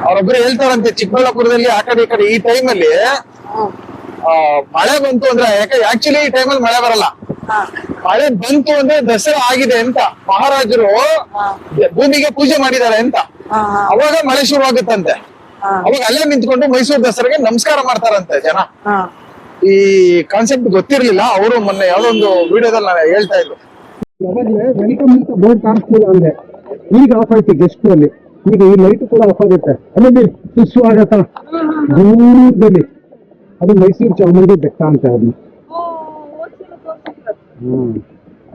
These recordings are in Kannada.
ಅವ್ರೊಬ್ರು ಹೇಳ್ತಾರಂತೆ ಚಿಕ್ಕಬಳ್ಳಾಪುರದಲ್ಲಿ ಆ ಕಡೆ ಈ ಕಡೆ ಈ ಟೈಮ್ ಅಲ್ಲಿ ಮಳೆ ಬಂತು ಅಂದ್ರೆ ಯಾಕೆ ಆಕ್ಚುಲಿ ಈ ಟೈಮಲ್ಲಿ ಮಳೆ ಬರಲ್ಲ. ಮಳೆ ಬಂತು ಅಂದ್ರೆ ದಸರಾ ಆಗಿದೆ ಅಂತ ಮಹಾರಾಜರು ಭೂಮಿಗೆ ಪೂಜೆ ಮಾಡಿದ್ದಾರೆ ಅಂತ, ಅವಾಗ ಮಳೆ ಶುರು ಆಗುತ್ತಂತೆ. ಅವಾಗ ಅಲ್ಲೇ ನಿಂತ್ಕೊಂಡು ಮೈಸೂರು ದಸರಾಗೆ ನಮಸ್ಕಾರ ಮಾಡ್ತಾರಂತೆ ಜನ. ಈ ಕಾನ್ಸೆಪ್ಟ್ ಗೊತ್ತಿರ್ಲಿಲ್ಲ, ಅವರು ಮೊನ್ನೆ ಯಾವ್ದೊಂದು ವಿಡಿಯೋದಲ್ಲಿ ನಾನು ಹೇಳ್ತಾ ಇದ್ರು. ಅವಾಗಲೇ ವೆಲ್ಕಮ್ ಅಂತ ಬೋರ್ಡ್ ಕಾಣಿಸ್ತಿಲ್ಲ ಅಂದೆ, ಈಗ ಆಫ್ ಆಯ್ತು ಗೆಸ್ಟ್ ಅಲ್ಲಿ. ಈಗ ಈ ಲೈಟ್ ಕೂಡ ಆಫ್ ಆಗುತ್ತೆ. ಅಲ್ಲಿ ಸುಸ್ವಾಗತ ದೂರದಲ್ಲಿ, ಅದು ಮೈಸೂರು ಚಾಮುಂಡಿ ಬೆಟ್ಟ ಅಂತ ಅದನ್ನ.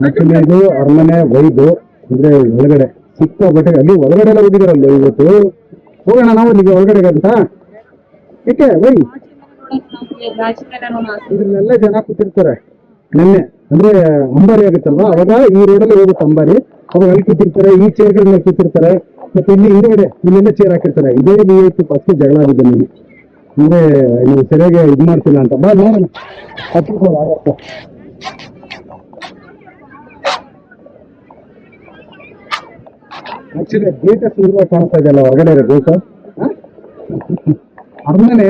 ಆಕ್ಚುಲಿ ಇದು ಅರಮನೆ ವೈದು ಅಂದ್ರೆ ಒಳಗಡೆ ಸಿಕ್ಕಾಪಟ್ಟೆ ಅಲ್ಲಿ ಒಳಗಡೆ ಎಲ್ಲ ಹೋಗಿದಾರಲ್ಲ ಇವತ್ತು. ಹೋಗೋಣ ನಾವು ಅಲ್ಲಿಗೆ ಒಳಗಡೆ ಅಂತ. ಏಕೆ ವೈ ಇದ್ರಲ್ಲೆಲ್ಲ ಜನ ಕೂತಿರ್ತಾರೆ. ನೆನ್ನೆ ಅಂದ್ರೆ ಅಂಬಾರಿ ಆಗುತ್ತಲ್ವಾ, ಅವಾಗ ಈ ರೋಡಲ್ಲಿ ಹೋಗುತ್ತೆ ಅಂಬಾರಿ. ಅವಾಗ ಅಲ್ಲಿ ಕೂತಿರ್ತಾರೆ, ಈ ಚೇರ್ಗಳ ಮೇಲೆ ಕೂತಿರ್ತಾರೆ. ಮತ್ತೆ ಇಲ್ಲಿ ಹಿಂದೆಗಡೆ ಇಲ್ಲೆಲ್ಲ ಚೇರ್ ಹಾಕಿರ್ತಾರೆ. ಇದೇ ನೀವು ಫಸ್ಟ್ ಜಗಳ ಆಗಿದೆ ನೀವು ಅಂದ್ರೆ ನೀವು ಸರಿಯಾಗಿ ಇದು ಮಾಡ್ತಿಲ್ಲ ಅಂತ. ಬಾ ನೋಡೋಣ ಆಗತ್ತೆ. ಆಕ್ಚುಲಿ ಗೇಟ್ ಸುಂದರವಾಗಿ ಕಾಣಿಸ್ತಾ ಇದೆಯಲ್ಲ ಹೊರಗಡೆ ಇರೋ ಗೇಟ್. ಅರಮನೆ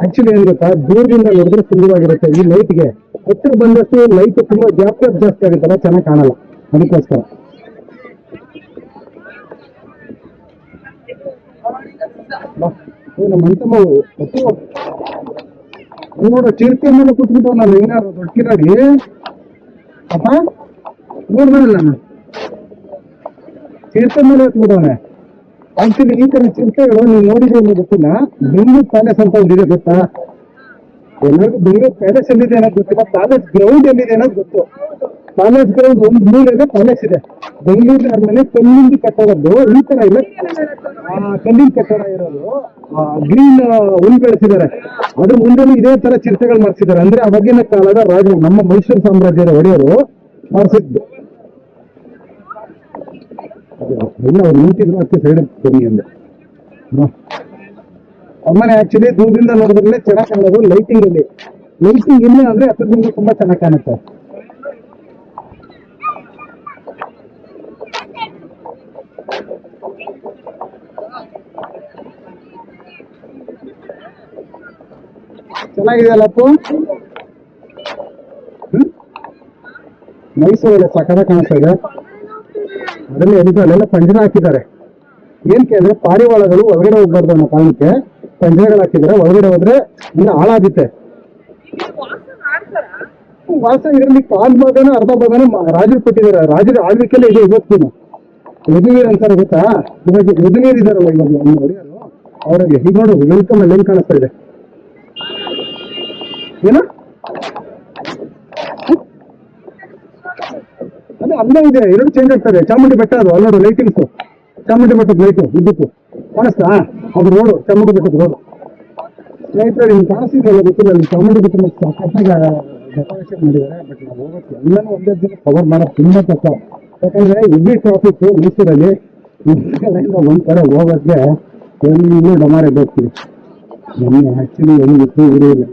ಆಕ್ಚುಲಿ ಏನ್ ಗೊತ್ತಾ, ದೂರದಿಂದ ನೋಡಿದ್ರೆ ಸುಂದರವಾಗಿರುತ್ತೆ. ಈ ಲೈಟ್ಗೆ ಹತ್ತಿರ ಬಂದಷ್ಟು ಲೈಟ್ ತುಂಬಾ ಜಾಸ್ತಿ ಆಗುತ್ತಲ್ಲ, ಚೆನ್ನಾಗಿ ಕಾಣಲ್ಲ. ಅದಕ್ಕೋಸ್ಕರ ನಮ್ಮ ಮಂಟಪ ನೋಡ ಚಿರತೆ ಮೇಲೆ ಕೂತ್ಬಿಟ್ಟು ನಾನು ಏನಾರು ದೊಡ್ಡ ಕಿರಾಡಿ ಅಪ್ಪ ನೋಡ್ಬಾರಲ್ಲ ನಾನು ಚಿರತೆ ಮೇಲೆ ಹತ್ಬಿಟ್ಟವನೆ. ಆಕ್ಚುಲಿ ಈ ತರ ಚಿರತೆಗಳು ನೀವು ನೋಡಿದ್ರೆ ಏನು ಗೊತ್ತಿಲ್ಲ. ಬೆಂಗಳೂರು ಪ್ಯಾಲೇಸ್ ಅಂತ ಒಂದಿದೆ ಗೊತ್ತಾ? ಎಲ್ಲರಿಗೂ ಬೆಂಗಳೂರು ಪ್ಯಾಲೇಸ್ ಎಲ್ಲಿದೆ ಅನ್ನೋದು ಗೊತ್ತಿಲ್ಲ, ಪ್ಯಾಲೇಸ್ ಗ್ರೌಂಡ್ ಎಲ್ಲಿದೆ ಅನ್ನೋದು ಗೊತ್ತು. ಪ್ಯಾಲೇಸ್ ಗ್ರೌಂಡ್ ಒಂದು ಮೂಲೆಯಲ್ಲಿ ಪ್ಯಾಲೇಸ್ ಇದೆ. ಬೆಂಗಳೂರಿನ ಆದ್ಮೇಲೆ ಕಲ್ಲಿಂದ ಕಟ್ಟಡದ್ದು ಈ ತರ ಇಲ್ಲ, ಕಲ್ಲಿನ ಕಟ್ಟಡ ಇರೋದು ಗ್ರೀನ್ ಹುಲ್ ಬೆಳೆಸಿದ್ದಾರೆ. ಅದ್ರ ಮುಂದೆ ಇದೇ ತರ ಚಿರತೆಗಳು ಮಾಡಿಸಿದ್ದಾರೆ. ಅಂದ್ರೆ ಅವಾಗಿನ ಕಾಲದ ರಾಜರು, ನಮ್ಮ ಮೈಸೂರು ಸಾಮ್ರಾಜ್ಯದ ಒಡೆಯರು ಮಾಡಿಸಿದ್ದು. ಇಲ್ಲ ಅವ್ರು ನಿಂತಿದ್ರು ಅದಕ್ಕೆ ಸೈಡ್ ಬನ್ನಿ ಅಂದೆ. ಅಮ್ಮನೆ ಆಕ್ಚುಲಿ ದೂರದಿಂದ ನೋಡಿದ್ರೆ ಚೆನ್ನಾಗಿ ಕಾಣೋದು. ಲೈಟಿಂಗ್ ಇಲ್ಲ ಅಂದ್ರೆ ಹತ್ರದಿಂದ ತುಂಬಾ ಚೆನ್ನಾಗಿ ಕಾಣುತ್ತೆ. ಚೆನ್ನಾಗಿದೆಯಲ್ಲಪ್ಪು, ಮೈಸೂರಲ್ಲಿ ಸಕರ ಕಾಣಿಸ್ತಾ ಇದೆ. ಅದರಲ್ಲಿ ಅಲ್ಲೆಲ್ಲ ಪಂಜರ ಹಾಕಿದ್ದಾರೆ. ಏನಕ್ಕೆ ಅಂದ್ರೆ ಪಾರಿವಾಳಗಳು ಒಳಗಡೆ ಹೋಗ್ಬಾರ್ದು ಅನ್ನೋ ಕಾರಣಕ್ಕೆ ಪಂಜರಗಳು ಹಾಕಿದ್ದಾರೆ. ಒಳಗಡೆ ಹೋದ್ರೆ ಅಂದ್ರೆ ಹಾಳಾಗುತ್ತೆ ವಾಸ. ಇದರಲ್ಲಿ ಕಾಲ್ ಭಾಗನ ಅರ್ಧ ಭಾಗನ ರಾಜರು ಕೊಟ್ಟಿದ್ದಾರೆ. ರಾಜರ ಆಳ್ವಿಕೆಲ್ಲ ಇದೆ ಇವತ್ತು. ಯದುವೀರ್ ಅಂತಾರೆ ಗೊತ್ತಾ? ಇವಾಗ ಯದುವೀರ್ ಇದಾರಲ್ಲ ಇವಾಗ ನಮ್ಮ ಹೊಡೆಯರು, ಅವರಿಗೆ ಈಗ ನೋಡು ವೆಲ್ಕಮ್ ಅಲ್ಲಿ ಏನ್ ಕಾಣಿಸ್ತಾ ಇದೆ ಏನ ಅದೇ ಅಲ್ಲೇ ಇದೆ. ಎರಡು ಚೇಂಜ್ ಆಗ್ತದೆ. ಚಾಮುಂಡಿ ಬೆಟ್ಟ ಅದು ಅಲ್ಲಿ ನೋಡು, ಲೈಟಿಂಗ್ಸ್ ಚಾಮುಂಡಿ ಬೆಟ್ಟದ ಲೈಟು ವಿದ್ಯುತ್ ಕಾಣಿಸ್ತಾ? ಅದು ರೋಡು, ಚಾಮುಂಡಿ ಬೆಟ್ಟದ ರೋಡು. ಸ್ನೇಹಿತರೆ ನಿಮ್ಗೆ ಕಾಣಿಸ್ತಿದೆಯಲ್ಲ ಗೊತ್ತಿಲ್ಲ, ಅಲ್ಲಿ ಚಾಮುಂಡಿ ಬೆಟ್ಟ ಸಖತ್ತಾಗಿ ಡೆಕೋರೇಷನ್ ಮಾಡಿದ್ದಾರೆ. ಬಟ್ ನಾವು ಹೋಗೋಕ್ಕೆ ಎಲ್ಲನೂ ಒಂದೇ ದಿನ ಕವರ್ ಮಾಡೋದು ತುಂಬಾ ಕಷ್ಟ. ಯಾಕಂದ್ರೆ ಹೆವಿ ಟ್ರಾಫಿಕ್ ಮೈಸೂರಲ್ಲಿ. ಒಂದ್ ಕಡೆ ಹೋಗೋಕ್ಕೆ ಎಲ್ಲೂ ಡಮಾರೆ ಹೋಗ್ತೀವಿ. ನಮಗೆ ಆಕ್ಚುಲಿ ಹೆಂಗಿತ್ತು ಊರಿಗೆಲ್ಲ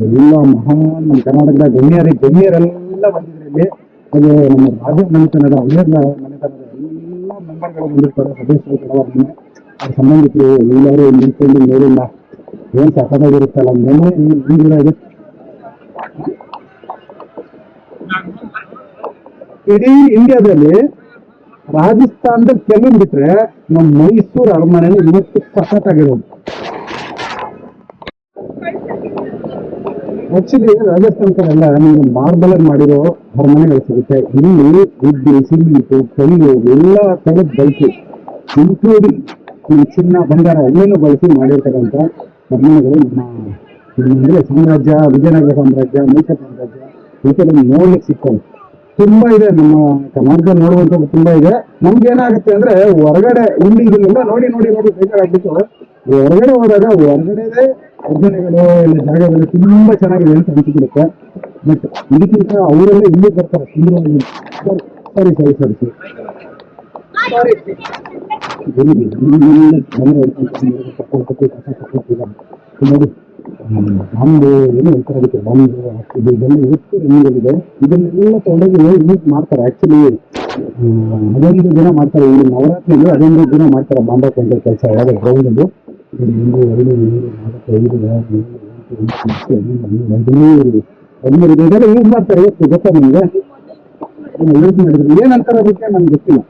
ಎಲ್ಲ ಮಹಾನ್ ನಮ್ಮ ಕರ್ನಾಟಕದ ಗಣ್ಯರೆಲ್ಲ ಬಂದಿದ್ರು ಇಲ್ಲಿ. ಅದು ನಮ್ಮ ರಾಜ ಮನೆತನದ ಒಳ್ಳೆಯ ಮನೆತನದ ಎಲ್ಲ ಮೆಂಬರ್ಗಳು ಬಂದಿರ್ತಾರೆ, ಸದಸ್ಯರು. ಅವ್ರ ಸಂಬಂಧಿಕರು ಎಲ್ಲರೂ ನಿಂತ್ಕೊಂಡು ನೋಡಿಲ್ಲ. ಏನ್ ಸಖತ್ತಾಗಿರುತ್ತಲ್ಲ ನೆನ್ನೆ ಇದೆ. ಇಡೀ ಇಂಡಿಯಾದಲ್ಲಿ ರಾಜಸ್ಥಾನದಲ್ಲಿ ಕೆಲವೊಂದು ಬಿಟ್ರೆ ನಮ್ಮ ಮೈಸೂರು ಅರಮನೆ ಇವತ್ತು ಸಖತ್ತಾಗಿರೋದು. ಆಕ್ಚುಲಿ ರಾಜಸ್ಥಾನ ಕಡೆಲ್ಲ ನೀವು ಮಾರ್ಬಲ್ ಮಾಡಿರೋ ಅರಮನೆಗಳು ಸಿಗುತ್ತೆ. ಇಲ್ಲಿ ಉದ್ದು, ಸಿಮೆಂಟು, ಕಲ್ಲು ಎಲ್ಲ ತರದ ಬಳಸಿ, ಇನ್ಕ್ಲೂಡಿಂಗ್ ಚಿನ್ನ, ಬಂಗಾರ ಎಲ್ಲನೂ ಬಳಸಿ ಮಾಡಿರ್ತಕ್ಕಂಥ ಅರಮನೆಗಳು ನಮ್ಮ ಅಂದ್ರೆ ಸಾಮ್ರಾಜ್ಯ, ವಿಜಯನಗರ ಸಾಮ್ರಾಜ್ಯ, ಮೈಸೂರು ಸಾಮ್ರಾಜ್ಯ ಈ ಕಡೆ ನೋಡ್ಲಿಕ್ಕೆ ಸಿಗ್ತವೆ. ತುಂಬಾ ಇದೆ ನಮ್ಮ ಕರ್ನಾಟಕದಲ್ಲಿ ನೋಡುವಂಥದ್ದು ತುಂಬಾ ಇದೆ. ನಮ್ಗೆ ಏನಾಗುತ್ತೆ ಅಂದ್ರೆ ಹೊರಗಡೆ ಇಲ್ಲಿ ಇದನ್ನೆಲ್ಲ ನೋಡಿ ಬೇಜಾರಾಗ್ಬಿಟ್ಟು ಹೊರಗಡೆ ಹೋದಾಗ ಹೊರಗಡೆದೇ ಅರ್ಜನೆಗಳು ಇಲ್ಲ ಜಾಗಗಳು ತುಂಬಾ ಚೆನ್ನಾಗಿದೆ ಅಂತ ಅನಿಸ್ಬಿಡುತ್ತೆ. ಬಟ್ ಇದಕ್ಕಿಂತ ಅವರೆಲ್ಲ ಇಲ್ಲಿ ಬರ್ತಾರೆ ಸುಂದರವಾಗಿ. ನೋಡಿ ಬಾಂಬು ಏನು ಹೇಳ್ತಾರೆ ಅದಕ್ಕೆ, ಬಾಂಬು ಇದೆಲ್ಲ ಎಷ್ಟು ರಂಗಗಳಿದೆ. ಇದನ್ನೆಲ್ಲ ತಗೊಂಡೋಗಿ ಯೂಸ್ ಮಾಡ್ತಾರೆ. ಆಕ್ಚುಲಿ ಅದೊಂದು ದಿನ ಮಾಡ್ತಾರೆ ಇಲ್ಲಿ ನವರಾತ್ರಿಯಲ್ಲಿ, ಅದೊಂದು ದಿನ ಮಾಡ್ತಾರೆ ಬಾಂಬೆ ಅಂತ ಕೆಲಸ. ಯಾವ್ದು ಗ್ರೌಂಡ್ ಅಲ್ಲಿ 15 ಯೂಸ್ ಮಾಡ್ತಾರೆ. ಇವತ್ತು ಗೊತ್ತಾ ನಿಮ್ಗೆ? ಯೂಸ್ ಮಾಡಿದ್ರು ಏನಂತಾರೆ ಅದಕ್ಕೆ ನಮ್ಗೆ ಗೊತ್ತಿಲ್ಲ.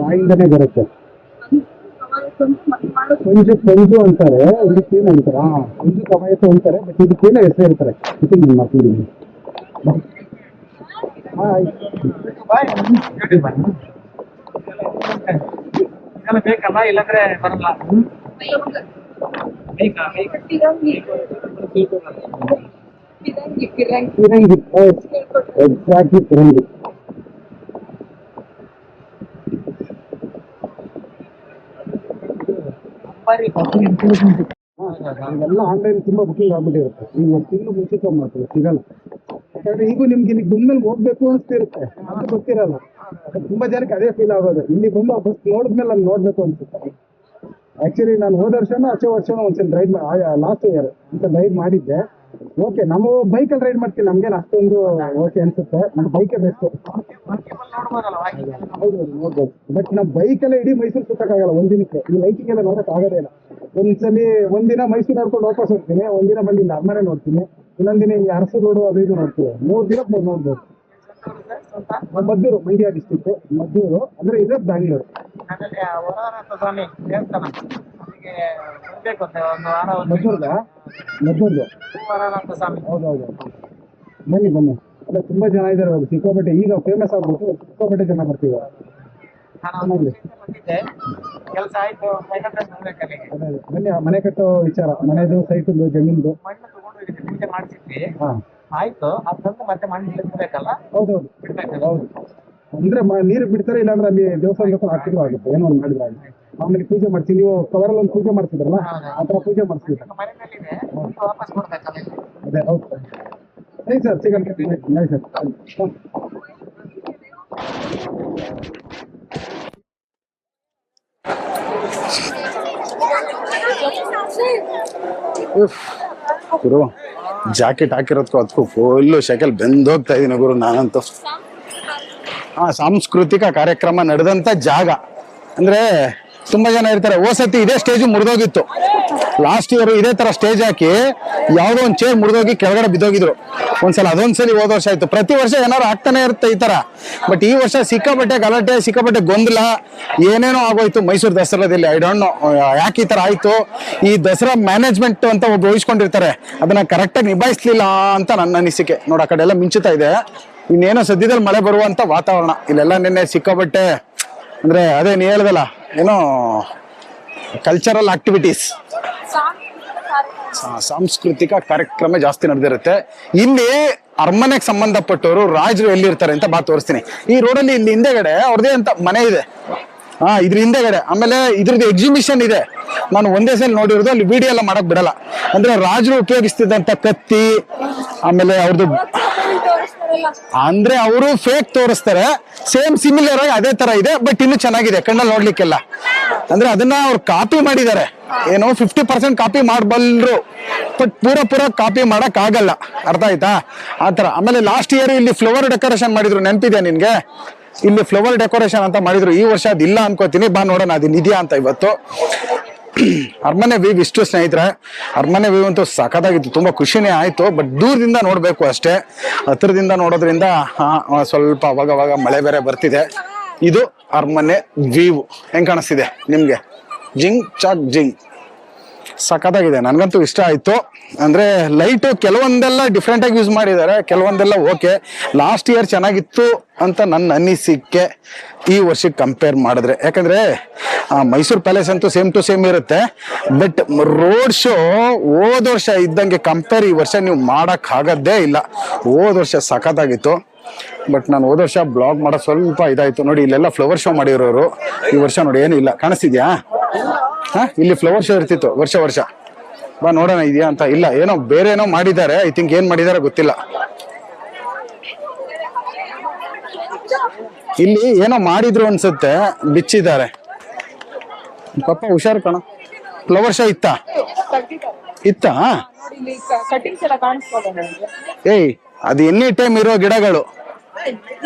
ಬಾಯಿಂದನೇ ಬರುತ್ತೆ. ಪಂಜು ಅಂತಾರೆ, ಇದಕ್ಕೇನು ಹೇಳ್ತಾರೆ? ಪಂಜು ಕವಾಯತು ಅಂತಾರೆ, ಬಟ್ ಇದಕ್ಕೇನೋ ಹೆಸರು ಹೇಳ್ತಾರೆ. ಇದಕ್ಕೆ ನೀವು ಮಾಡ್ತಿದ್ದೀನಿ. ಬೇಕಲ್ಲ, ಇಲ್ಲಾಂದ್ರೆ ಬರಲ್ಲ. ಪಿರಂಗಿ, ಎಕ್ಸಾಕ್ಟ್ಲಿ ಪಿರಂಗಿ. ಇವೆಲ್ಲ ಆನ್ಲೈನ್ ತುಂಬಾ ಬುಕಿಂಗ್ ಆಗ್ಬಿಟ್ಟಿರುತ್ತೆ. ಈಗ ಒಂದು ತಿಂಗಳು ಮುಂಚಿತ ಮಾಡ್ತೀವಿ, ಸಿಗಲ್ಲ. ಯಾಕಂದ್ರೆ ಈಗ ನಿಮ್ಗೆ ಇಲ್ಲಿ ಬಂದ್ಮೇಲೆ ಹೋಗ್ಬೇಕು ಅನ್ಸ್ತಿರುತ್ತೆ, ಅದು ಗೊತ್ತಿರಲ್ಲ. ತುಂಬಾ ಜನಕ್ಕೆ ಅದೇ ಫೀಲ್ ಆಗೋದು, ಇಲ್ಲಿ ಬಂದು ಬಸ್ ನೋಡಿದ್ಮೇಲೆ ಅಲ್ಲಿ ನೋಡ್ಬೇಕು ಅನ್ಸುತ್ತೆ. ಆಕ್ಚುಲಿ ನಾನು ಹೋದ ವರ್ಷನೂ ಆಚೆ ವರ್ಷನೂ ಒಂದ್ಸಲ ರೈಡ್ ಲಾಸ್ಟ್ ಇಯರ್ ಅಂತ ರೈಡ್ ಮಾಡಿದ್ದೆ. ಓಕೆ, ನಾವು ಬೈಕಲ್ಲಿ ರೈಡ್ ಮಾಡ್ತೀವಿ, ನಮ್ಗೇನು ಅಷ್ಟೊಂದು ಓಕೆ ಅನ್ಸುತ್ತೆ. ನಮ್ಮ ಬೈಕೇ ಬೆಸ್ಟ್. ಹೌದು, ನೋಡ್ಬೋದು. ಬಟ್ ನಾವು ಬೈಕಲ್ಲೇ ಇಡೀ ಮೈಸೂರು ಸುತ್ತಕ್ಕಾಗಲ್ಲ ಒಂದಿನಕ್ಕೆ. ಈ ಲೈಟಿಂಗೆಲ್ಲ ನೋಡಕ್ ಆಗೋದೇ ಇಲ್ಲ. ಒಂದ್ಸಲಿ ಒಂದಿನ ಮೈಸೂರು ನೋಡ್ಕೊಂಡು ವಾಪಸ್ ಹೋಗ್ತೀನಿ, ಒಂದಿನ ಬಂದು ಇಲ್ಲಿ ಅರಮನೆ ನೋಡ್ತೀನಿ, ಇನ್ನೊಂದಿನ ಈ ಅರಸು ರೋಡು ಅದು ಇದು ನೋಡ್ತೀವಿ. 3 ದಿನ ನೋಡ್ಬೋದು. ಮದ್ದೂರು, ಮಂಡ್ಯ ಡಿಸ್ಟಿಕ್ ಮದ್ದೂರು, ಅಂದ್ರೆ ಇರೋದು ಬ್ಯಾಂಗ್ಳೂರು. ಸ್ವಾಮಿ ದೇವಸ್ಥಾನ ಮದ್ದೂರ್ದ ಮದ್ದೂರ್ದು ಸ್ವಾಮಿ. ಹೌದೌದು, ಬನ್ನಿ ಬನ್ನಿ. ಅದೇ ತುಂಬಾ ಜನ ಇದಾರೆ ಇವಾಗ ಸಿಕ್ಕಾಪಟ್ಟೆ. ಈಗ ಫೇಮಸ್ ಆಗ್ಬಿಟ್ಟು ಸಿಕ್ಕಾಪಟ್ಟೆ ಜನ ಬರ್ತೀವಿ. ಕೆಲಸ ಆಯ್ತು, ಅದೇ ಬನ್ನಿ. ಮನೆ ಕಟ್ಟೋ ವಿಚಾರ, ಮನೆದು, ಸೈಟು, ಜಮೀನ್ದು ಪೂಜೆ ಮಾಡ್ಸಿದ್ವಿ. ಹಾ ಆಯ್ತು, ಅದಂತೂ ಮತ್ತೆ ಮಣ್ಣು ಇಳಿಸ್ಬೇಕಲ್ಲ. ಹೌದೌದು ಹೌದು. ಅಂದ್ರೆ ನೀರು ಬಿಡ್ತಾರೆ, ಇಲ್ಲಾಂದ್ರೆ ಅಲ್ಲಿ ದೇವಸ್ಥಾನದ ಹತ್ರ ಹಾಕಿದ್ರು ಆಗುತ್ತೆ. ಏನೋ ಒಂದು ಮಾಡಿದ್ರೆ ಆಗುತ್ತೆ. ಆಮೇಲೆ ಪೂಜೆ ಮಾಡ್ತೀವಿ. ನೀವು ಕವರಲ್ಲಿ ಒಂದು ಪೂಜೆ ಮಾಡ್ತಿದ್ರಲ್ಲ, ಆ ಥರ ಪೂಜೆ ಮಾಡ್ತೀವಿ. ಮನೆಯಲ್ಲಿದೆ, ವಾಪಸ್ ಕೊಡ್ಬೇಕಲ್ಲ. ಅದೇ ಹೌದು. ಸರಿ ಸರ್, ಸಿಗಂತ ಸರಿ ಸರ್. ಗುರು, ಜಾಕೆಟ್ ಹಾಕಿರೋದಕ್ಕೂ ಅದಕ್ಕೂ ಫುಲ್ಲು ಶೆಕೆಲ್ ಬೆಂದೋಗ್ತಾ ಇದೀನಿ ಗುರು ನಾನಂತೂ. ಸಾಂಸ್ಕೃತಿಕ ಕಾರ್ಯಕ್ರಮ ನಡೆದಂತ ಜಾಗ ಅಂದ್ರೆ ತುಂಬಾ ಜನ ಇರ್ತಾರೆ. ಸತಿ ಇದೇ ಸ್ಟೇಜ್ ಮುರಿದೋಗಿತ್ತು. ಲಾಸ್ಟ್ ಇಯರ್ ಇದೇ ತರ ಸ್ಟೇಜ್ ಹಾಕಿ ಯಾವ್ದೋ ಒಂದ್ ಚೇರ್ ಮುರಿದೋಗಿ ಕೆಳಗಡೆ ಬಿದ್ದೋಗಿದ್ರು. ಒಂದ್ಸಲ ಅದೊಂದ್ಸಲಿ ಹೋದ ವರ್ಷ ಆಯ್ತು. ಪ್ರತಿ ವರ್ಷ ಏನಾದ್ರು ಆಗ್ತಾನೆ ಇರುತ್ತೆ ಈ ತರ. ಬಟ್ ಈ ವರ್ಷ ಸಿಕ್ಕಾಪಟ್ಟೆ ಗಲಾಟೆ, ಸಿಕ್ಕಾಪಟ್ಟೆ ಗೊಂದಲ, ಏನೇನೋ ಆಗೋಯ್ತು ಮೈಸೂರು ದಸರಾದಲ್ಲಿ. ಐ ಡೋಂಟ್ ನೋ ಯಾಕೆ ಈ ತರ ಆಯ್ತು. ಈ ದಸರಾ ಮ್ಯಾನೇಜ್ಮೆಂಟ್ ಅಂತ ಒಬ್ಬ ವಹಿಸ್ಕೊಂಡಿರ್ತಾರೆ, ಅದನ್ನ ಕರೆಕ್ಟಾಗಿ ನಿಭಾಯಿಸ್ಲಿಲ್ಲ ಅಂತ ನನ್ನ ಅನಿಸಿಕೆ. ನೋಡ, ಆ ಕಡೆ ಎಲ್ಲ ಮಿಂಚುತ್ತಾ ಇದೆ. ಇನ್ನೇನೋ ಸದ್ಯದಲ್ಲಿ ಮಳೆ ಬರುವಂತ ವಾತಾವರಣ. ಇಲ್ಲೆಲ್ಲ ನಿನ್ನೆ ಸಿಕ್ಕಾಪಟ್ಟೆ ಅಂದ್ರೆ ಅದೇ ನೀ ಹೇಳ್ದಲ್ಲ, ಏನೋ ಕಲ್ಚರಲ್ ಆಕ್ಟಿವಿಟೀಸ್, ಸಾಂಸ್ಕೃತಿಕ ಕಾರ್ಯಕ್ರಮ ಜಾಸ್ತಿ ನಡೆದಿರುತ್ತೆ. ಇಲ್ಲಿ ಅರಮನೆಗೆ ಸಂಬಂಧಪಟ್ಟವರು ರಾಜರು ಎಲ್ಲಿರ್ತಾರೆ ಅಂತ ತೋರಿಸ್ತೀನಿ. ಈ ರೋಡಲ್ಲಿ ಇಲ್ಲಿ ಹಿಂದೆಗಡೆ ಅವ್ರದೇ ಅಂತ ಮನೆ ಇದೆ. ಇದ್ರ ಹಿಂದೆಗಡೆ ಆಮೇಲೆ ಇದ್ರದ್ದು ಎಕ್ಸಿಬಿಷನ್ ಇದೆ. ನಾನು ಒಂದೇ ಸಲ ನೋಡಿರೋದು, ಅಲ್ಲಿ ವಿಡಿಯೋ ಎಲ್ಲ ಮಾಡಕ್ ಬಿಡಲ್ಲ. ಅಂದ್ರೆ ರಾಜರು ಉಪಯೋಗಿಸ್ತಿದ್ದಂತ ಕತ್ತಿ, ಆಮೇಲೆ ಅವ್ರದ್ದು ಅಂದ್ರೆ ಅವರು ಫೇಕ್ ತೋರಿಸ್ತಾರೆ, ಸೇಮ್ ಸಿಮಿಲರ್ ಆಗಿ ಅದೇ ತರ ಇದೆ. ಬಟ್ ಇನ್ನು ಚೆನ್ನಾಗಿದೆ ಕಣ್ಣಲ್ಲಿ ನೋಡ್ಲಿಕ್ಕೆಲ್ಲ. ಅಂದ್ರೆ ಅದನ್ನ ಅವ್ರು ಕಾಪಿ ಮಾಡಿದ್ದಾರೆ. ಏನೋ 50% ಕಾಪಿ ಮಾಡಬಲ್ಲರು, ಬಟ್ ಪೂರ ಕಾಪಿ ಮಾಡಕ್ ಆಗಲ್ಲ. ಅರ್ಥ ಆಯ್ತಾ? ಆತರ. ಆಮೇಲೆ ಲಾಸ್ಟ್ ಇಯರ್ ಇಲ್ಲಿ ಫ್ಲವರ್ ಡೆಕೋರೇಷನ್ ಮಾಡಿದ್ರು, ನೆನಪಿದೆ ನಿನ್ಗೆ? ಇಲ್ಲಿ ಫ್ಲವರ್ ಡೆಕೋರೇಷನ್ ಅಂತ ಮಾಡಿದ್ರು. ಈ ವರ್ಷ ಅದಿಲ್ಲ ಅನ್ಕೋತೀನಿ. ಬಾ ನೋಡೋಣ ಅದಿನ್ ಇದೆಯಾ ಅಂತ ಇವತ್ತು. ಅರಮನೆ ವ್ಯೂ ಇಷ್ಟು ಸ್ನೇಹಿತರೆ, ಅರಮನೆ ವ್ಯೂ ಅಂತೂ ಸಖತ್ತಾಗಿತ್ತು. ತುಂಬಾ ಖುಷಿನೇ ಆಯ್ತು. ಬಟ್ ದೂರದಿಂದ ನೋಡ್ಬೇಕು ಅಷ್ಟೇ. ಹತ್ರದಿಂದ ನೋಡೋದ್ರಿಂದ ಸ್ವಲ್ಪ ಅವಾಗ ಮಳೆ ಬೇರೆ ಬರ್ತಿದೆ. ಇದು ಅರಮನೆ ವ್ಯೂ ಹೆಂಗ್ ಕಾಣಿಸ್ತಿದೆ ನಿಮ್ಗೆ? ಜಿಂಗ್ ಚಾಕ್ ಜಿಂಗ್, ಸಖತ್ತಾಗಿದೆ. ನನ್ಗಂತೂ ಇಷ್ಟ ಆಯ್ತು. ಅಂದ್ರೆ ಲೈಟ್ ಕೆಲವೊಂದೆಲ್ಲ ಡಿಫ್ರೆಂಟ್ ಆಗಿ ಯೂಸ್ ಮಾಡಿದ್ದಾರೆ, ಕೆಲವೊಂದೆಲ್ಲ ಓಕೆ. ಲಾಸ್ಟ್ ಇಯರ್ ಚೆನ್ನಾಗಿತ್ತು ಅಂತ ನನ್ನ ಅನಿಸಿಕೆ ಈ ವರ್ಷಕ್ಕೆ ಕಂಪೇರ್ ಮಾಡಿದ್ರೆ. ಯಾಕಂದ್ರೆ ಮೈಸೂರು ಪ್ಯಾಲೇಸ್ ಅಂತೂ ಸೇಮ್ ಟು ಸೇಮ್ ಇರುತ್ತೆ. ಬಟ್ ರೋಡ್ ಶೋ ಹೋದ ವರ್ಷ ಇದ್ದಂಗೆ ಕಂಪೇರ್ ಈ ವರ್ಷ ನೀವು ಮಾಡಕ್ ಆಗದ್ದೇ ಇಲ್ಲ. ಹೋದ ವರ್ಷ ಸಖತ್ತಾಗಿತ್ತು. ಬಟ್ ನಾನು ಹೋದ ವರ್ಷ ಬ್ಲಾಗ್ ಮಾಡೋದು ಸ್ವಲ್ಪ ಇದಾಯ್ತು. ನೋಡಿ, ಇಲ್ಲೆಲ್ಲ ಫ್ಲವರ್ ಶೋ ಮಾಡಿರೋರು. ಈ ವರ್ಷ ನೋಡಿ ಏನು ಇಲ್ಲ. ಕಾಣಿಸ್ತಿದ್ಯಾ? ಇಲ್ಲಿ ಫ್ಲವರ್ ಶೋ ಇರ್ತಿತ್ತು ವರ್ಷ. ಬಾ ನೋಡೋಣ ಇದೆಯಾ ಅಂತ. ಇಲ್ಲ, ಏನೋ ಬೇರೆ ಏನೋ ಮಾಡಿದ್ದಾರೆ. ಐ ಥಿಂಕ್ ಏನ್ ಮಾಡಿದಾರೆ ಗೊತ್ತಿಲ್ಲ. ಇಲ್ಲಿ ಏನೋ ಮಾಡಿದ್ರು ಅನ್ಸುತ್ತೆ, ಬಿಚ್ಚಿದ್ದಾರೆ. ಪಾಪ ಹುಷಾರು ಕಣ. ಫ್ಲವರ್ ಶೋ ಇತ್ತಾ? ಏಯ್ ಅದು ಎನಿ ಟೈಮ್ ಇರೋ ಗಿಡಗಳು.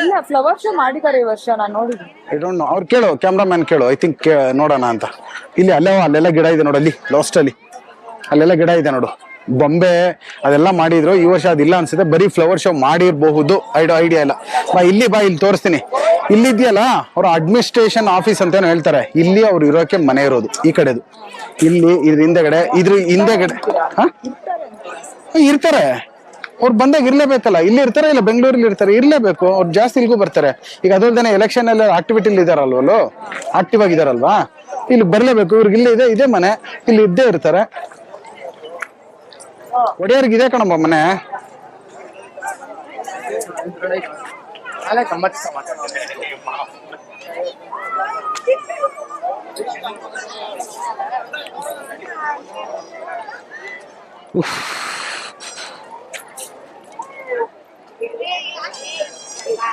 ಇಲ್ಲ ಫ್ಲವರ್ ಶೋ ಮಾಡಿದ್ದಾರೆ ಈ ವರ್ಷ ನಾನು ನೋಡಿದ್ದೀನಿ. ಐ ಡೋಂಟ್ ನೋ, ಅವ್ರು ಕೇಳು, ಕ್ಯಾಮ್ರಾಮ್ಯಾನ್ ಕೇಳು, ಐ ಥಿಂಕ್ ನೋಡೋಣ ಅಂತ. ಇಲ್ಲಿ ಅಲ್ಲೆಲ್ಲ ಗಿಡ ಇದೆ ನೋಡು, ಅಲ್ಲಿ ಲಾಸ್ಟ್ ಅಲ್ಲಿ ಅಲ್ಲೆಲ್ಲ ಗಿಡ ಇದೆ ನೋಡು. ಬೊಂಬೆ ಅದೆಲ್ಲ ಮಾಡಿದ್ರು, ಈ ವರ್ಷ ಅದಿಲ್ಲ ಅನ್ಸುತ್ತೆ, ಬರೀ ಫ್ಲವರ್ ಶೋ ಮಾಡಿರಬಹುದು, ಐಡಿಯಾ ಇಲ್ಲ. ಇಲ್ಲಿ ತೋರಿಸ್ತೀನಿ. ಇಲ್ಲಿದೆಯಲ್ಲ ಅವ್ರ ಅಡ್ಮಿನಿಸ್ಟ್ರೇಷನ್ ಆಫೀಸ್ ಅಂತಾನು ಹೇಳ್ತಾರೆ. ಇಲ್ಲಿ ಅವ್ರು ಇರೋಕೆ ಮನೆ ಇರೋದು ಈ ಕಡೆದು. ಇಲ್ಲಿ ಇದ್ರ ಹಿಂದೆಗಡೆ ಇರ್ತಾರೆ. ಅವ್ರು ಬಂದಾಗ ಇರ್ಲೇಬೇಕಲ್ಲ, ಇಲ್ಲಿ ಇರ್ತಾರೆ, ಇಲ್ಲ ಬೆಂಗಳೂರಲ್ಲಿ ಇರ್ತಾರೆ, ಇರ್ಲೇಬೇಕು. ಅವ್ರು ಜಾಸ್ತಿ ಇಲ್ಗೂ ಬರ್ತಾರೆ. ಈಗ ಅದಲ್ದೇನೆ ಎಲೆಕ್ಷನ್ ಎಲ್ಲ ಆಕ್ಟಿವಿಟಿಲಿ ಇದಾರಲ್ವಲ್ಲೋ, ಆಕ್ಟಿವ್ ಆಗಿದಾರಲ್ವಾ, ಇಲ್ಲಿ ಬರ್ಲೇಬೇಕು. ಇವ್ರಿಗೆ ಇಲ್ಲಿ ಇದೆ ಮನೆ, ಇಲ್ಲಿ ಇದ್ದೇ ಇರ್ತಾರೆ. ಒಡೆಯರ್ಗೆ ಇದೆ ಕಣಮ್ಮ ಮನೆ.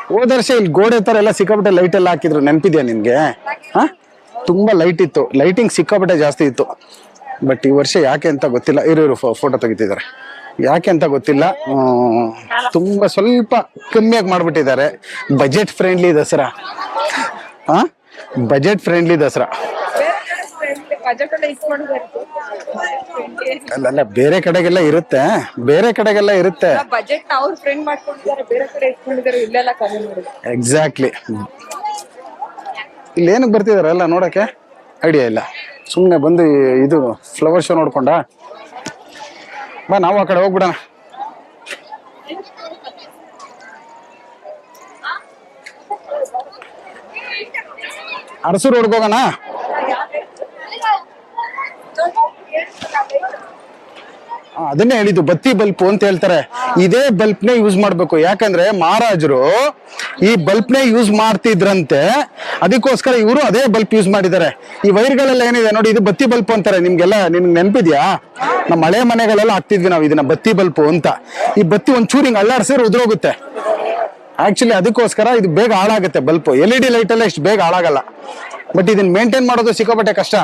ಹೋದ ವರ್ಷ ಇಲ್ಲಿ ಗೋಡೆ ತರ ಎಲ್ಲ ಸಿಕ್ಕಾಪಟ್ಟೆ ಲೈಟ್ ಎಲ್ಲ ಹಾಕಿದ್ರು, ನೆನಪಿದ್ಯಾ ನಿನ್ಗೆ? ತುಂಬಾ ಲೈಟ್ ಇತ್ತು, ಲೈಟಿಂಗ್ ಸಿಕ್ಕಾಪಟ್ಟೆ ಜಾಸ್ತಿ ಇತ್ತು. ಬಟ್ ಈ ವರ್ಷ ಯಾಕೆ ಅಂತ ಗೊತ್ತಿಲ್ಲ. ಇವರು ಫೋಟೋ ತೆಗಿತಿದ್ದಾರೆ, ಯಾಕೆ ಅಂತ ಗೊತ್ತಿಲ್ಲ. ತುಂಬಾ ಸ್ವಲ್ಪ ಕಮ್ಮಿಯಾಗಿ ಮಾಡ್ಬಿಟ್ಟಿದ್ದಾರೆ. Budget friendly Dasara. Budget friendly Dasara ಅಲ್ಲ, ಬೇರೆ ಕಡೆಗೆಲ್ಲ ಇರುತ್ತೆ, ಬಜೆಟ್ ಅವ್ರ ಫ್ರೆಂಡ್ ಮಾಡ್ಕೊಂಡಿದ್ದಾರೆ, ಬೇರೆ ಕಡೆ ಇಟ್ಕೊಂಡಿದ್ದಾರೆ, ಇಲ್ಲೆಲ್ಲ ಕಮ್ಮಿ ಮಾಡಿದ್ದಾರೆ. ಎಕ್ಸಾಕ್ಟ್ಲಿ. ಇಲ್ಲಿ ಏನಕ್ಕೆ ಬರ್ತಿದಾರೆ ಎಲ್ಲ ನೋಡಕ್ಕೆ ಐಡಿಯಾ ಇಲ್ಲ. ಸುಮ್ಮನೆ ಬಂದು ಇದು ಫ್ಲವರ್ ಶೋ ನೋಡ್ಕೊಂಡ ಬಾ, ನಾವು ಆ ಕಡೆ ಹೋಗ್ಬಿಡೋಣ. ಅರಸೂರು ರೋಡ್ಗೆ ಹೋಗೋಣ. ಅದನ್ನೇ ಹೇಳಿದ್ದು, ಬತ್ತಿ ಬಲ್ಪ್ ಅಂತ ಹೇಳ್ತಾರೆ. ಇದೇ ಬಲ್ಪ್ನೇ ಯೂಸ್ ಮಾಡ್ಬೇಕು. ಯಾಕಂದ್ರೆ ಮಹಾರಾಜರು ಈ ಬಲ್ಪ್ನೇ ಯೂಸ್ ಮಾಡ್ತಿದ್ರಂತೆ, ಅದಕ್ಕೋಸ್ಕರ ಇವರು ಅದೇ ಬಲ್ಪ್ ಯೂಸ್ ಮಾಡಿದ್ದಾರೆ. ಈ ವೈರ್ಗಳೆಲ್ಲ ಏನಿದೆ ನೋಡಿ, ಇದು ಬತ್ತಿ ಬಲ್ಪ್ ಅಂತಾರೆ. ನಿಮ್ಗೆ ನೆನ್ಪಿದ್ಯಾ? ನಮ್ಮ ಹಳೆ ಮನೆಗಳೆಲ್ಲ ಹಾಕ್ತಿದ್ವಿ ನಾವು ಇದನ್ನ ಬತ್ತಿ ಬಲ್ಪ್ ಅಂತ. ಈ ಬತ್ತಿ ಒಂಚೂರು ಹಿಂಗ್ ಅಲ್ಲಾಡ್ಸಿದ್ರೆ ಉದ್ರೋಗುತ್ತೆ. ಆಕ್ಚುಲಿ ಅದಕ್ಕೋಸ್ಕರ ಇದು ಬೇಗ ಹಾಳಾಗುತ್ತೆ ಬಲ್ಪ್. LED ಲೈಟ್ ಎಲ್ಲ ಇಷ್ಟು ಬೇಗ ಹಾಳಾಗಲ್ಲ. ಬಟ್ ಇದನ್ನ ಮೇಂಟೈನ್ ಮಾಡೋದು ಸಿಕ್ಕಾಪಟ್ಟೆ ಕಷ್ಟ.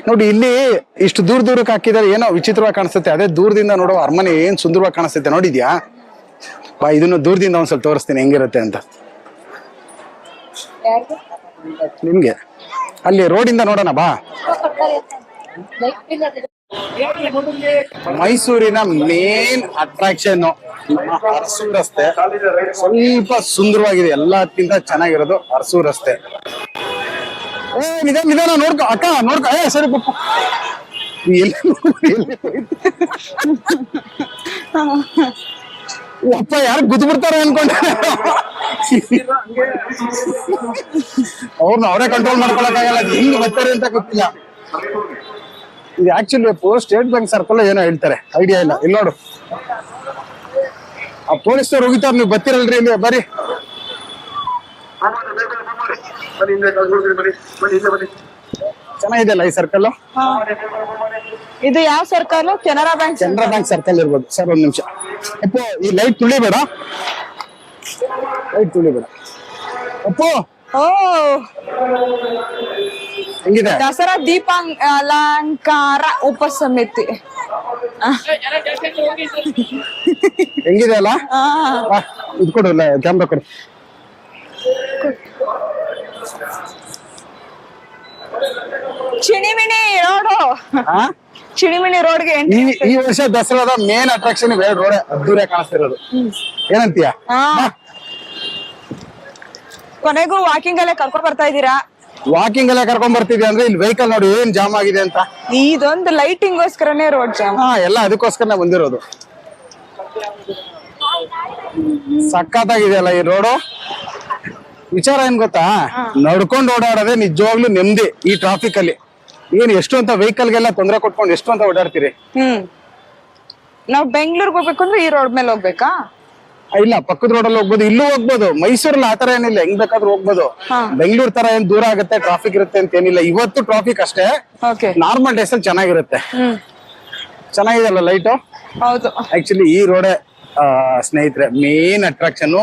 ನೋಡಿ, ಇಲ್ಲಿ ಇಷ್ಟು ದೂರಕ್ಕೆ ಹಾಕಿದ್ದಾರೆ, ಏನೋ ವಿಚಿತ್ರವಾಗಿ ಕಾಣಿಸುತ್ತೆ. ಅದೇ ದೂರದಿಂದ ನೋಡೋ ಅರಮನೆ ಏನ್ ಸುಂದರವಾಗಿ ಕಾಣಿಸುತ್ತೆ, ನೋಡಿದ್ಯಾ? ಬಾ, ಇದನ್ನು ದೂರದಿಂದ ಒಂದ್ಸಲ ತೋರಿಸ್ತೀನಿ ಹೆಂಗಿರುತ್ತೆ ಅಂತ ನಿಮ್ಗೆ. ಅಲ್ಲಿ ರೋಡಿಂದ ನೋಡೋಣ ಬಾ. ಮೈಸೂರಿನ ಮೇನ್ ಅಟ್ರಾಕ್ಷನ್ ಅರಸೂರು ರಸ್ತೆ. ಸ್ವಲ್ಪ ಸುಂದರವಾಗಿದೆ, ಎಲ್ಲಕ್ಕಿಂತ ಚೆನ್ನಾಗಿರೋದು ಅರಸೂರು ರಸ್ತೆ. ನಿಧಾನ ನೋಡ್ಕೊ ಅಕ್ಕ, ನೋಡ್ಕೊ. ಸರಿ ಪಪ್ಪ, ಅಪ್ಪ ಯಾರು ಗುದ್ದು ಬಿಡ್ತಾರೆ ಅನ್ಕೊಂಡೆ. ಅವರೇ ಕಂಟ್ರೋಲ್ ಮಾಡ್ಕೊಳಕ್ಕಾಗಲ್ಲ, ಹಿಂಗ್ ಬರ್ತಾರೆ ಅಂತ ಗೊತ್ತಿಲ್ಲ. ಇದು ಆಕ್ಚುಲಿ ಸ್ಟೇಟ್ ಬ್ಯಾಂಕ್ ಸರ್ಕಲ್ ಏನೋ ಹೇಳ್ತಾರೆ, ಐಡಿಯಾ ಇಲ್ಲ. ಇಲ್ಲಿ ನೋಡು, ಆ ಪೊಲೀಸರು ಹೋಗಿತಾರ, ನೀವು ಬರ್ತಿರಲ್ರಿ ಇಲ್ಲಿ, ಬರ್ರಿ. ಚೆನ್ನಾಗಿದೆಯಲ್ಲ ಈ ಸರ್ಕಲ್. ಇದು ಯಾವ ಸರ್ಕಲ್? ಕೆನರಾ ಬ್ಯಾಂಕ್ ಸರ್ಕಲ್ ಇರ್ಬೋದು. ಸರ್ ಒಂದ್ ನಿಮಿಷ ಅಪ್ಪು, ಈ ಲೈಟ್ ತುಳಿಬೇಡ, ಅಪ್ಪು. ಓ, ಹೆಂಗಿದೆ? ದಸರಾ ದೀಪಾಲಂಕಾರ ಉಪಸಮಿತಿ ಹೆಂಗಿದೆ ಅಲ್ಲ? ಇದು ಕೊಡು, ಕ್ಯಾಮ್ರಾ ಕೊಡು. ಚಿಣಿಮಿಣಿ ರೋಡು, ಚಿಣಿಮಿಣಿ ರೋಡ್ಗೆ ಈ ವರ್ಷ ದಸರಾದ ಮೇನ್ ಅಟ್ರಾಕ್ಷನ್ ರೋಡ್ ಅದ್ದೂರಿಯಾಗಿ ಕಾಣಿಸ್ತಿರೋದು. ಏನಂತೀಯ? ಕೊನೆಗೂ ವಾಕಿಂಗ್ ಅಲ್ಲೇ ಕರ್ಕೊಂಡ್ ಬರ್ತಾ ಇದೀರಾ? ವಾಕಿಂಗ್ ಎಲ್ಲ ಕರ್ಕೊಂಡ್ ಬರ್ತಿದ್ವಿ ಅಂದ್ರೆ ಇಲ್ಲಿ ವೆಹಿಕಲ್ ನೋಡಿ ಏನ್ ಜಾಮ್ ಆಗಿದೆ ಅಂತ. ಇದೊಂದು ಲೈಟಿಂಗ್ಗೋಸ್ಕರನೇ ರೋಡ್ ಜಾಮ್. ಎಲ್ಲ ಅದಕ್ಕೋಸ್ಕರನೇ ಬಂದಿರೋದು. ಸಖತ್ತಾಗಿದೆಯಲ್ಲ ಈ ರೋಡು. ವಿಚಾರ ಏನ್ ಗೊತ್ತಾ, ನಡ್ಕೊಂಡು ಓಡಾಡೋದೇ ನಿಜವಾಗ್ಲೂ ನೆಮ್ಮದಿ ಈ ಟ್ರಾಫಿಕ್ ಅಲ್ಲಿ. ಏನ್ ಎಷ್ಟು ಅಂತ ವೆಹಿಕಲ್ಗೆಲ್ಲ ತೊಂದರೆ ಕೊಟ್ಕೊಂಡು ಎಷ್ಟು ಅಂತ ಓಡಾಡ್ತೀರಿ. ನಾವ್ ಬೆಂಗಳೂರಿಗೆ ಹೋಗ್ಬೇಕು ಅಂದ್ರೆ ಈ ರೋಡ್ ಮೇಲೆ ಹೋಗ್ಬೇಕಾ? ಇಲ್ಲ, ಪಕ್ಕದ ರೋಡಲ್ಲಿ ಹೋಗ್ಬೋದು, ಇಲ್ಲೂ ಹೋಗ್ಬೋದು. ಮೈಸೂರಲ್ಲಿ ಆತರ ಏನಿಲ್ಲ, ಹೆಂಗ್ ಬೇಕಾದ್ರೂ ಹೋಗ್ಬೋದು. ಬೆಂಗಳೂರು ತರ ಏನ್ ದೂರ ಆಗುತ್ತೆ, ಟ್ರಾಫಿಕ್ ಇರುತ್ತೆ ಅಂತ ಏನಿಲ್ಲ. ಇವತ್ತು ಟ್ರಾಫಿಕ್ ಅಷ್ಟೇ, ನಾರ್ಮಲ್ ಡೇಸ್ ಅಲ್ಲಿ ಚೆನ್ನಾಗಿರುತ್ತೆ. ಚೆನ್ನಾಗಿದೆಲ್ಲ ಲೈಟು. ಹೌದು, ಆಕ್ಚುಲಿ ಈ ರೋಡೆ ಸ್ನೇಹಿತರೆ ಮೇನ್ ಅಟ್ರಾಕ್ಷನ್.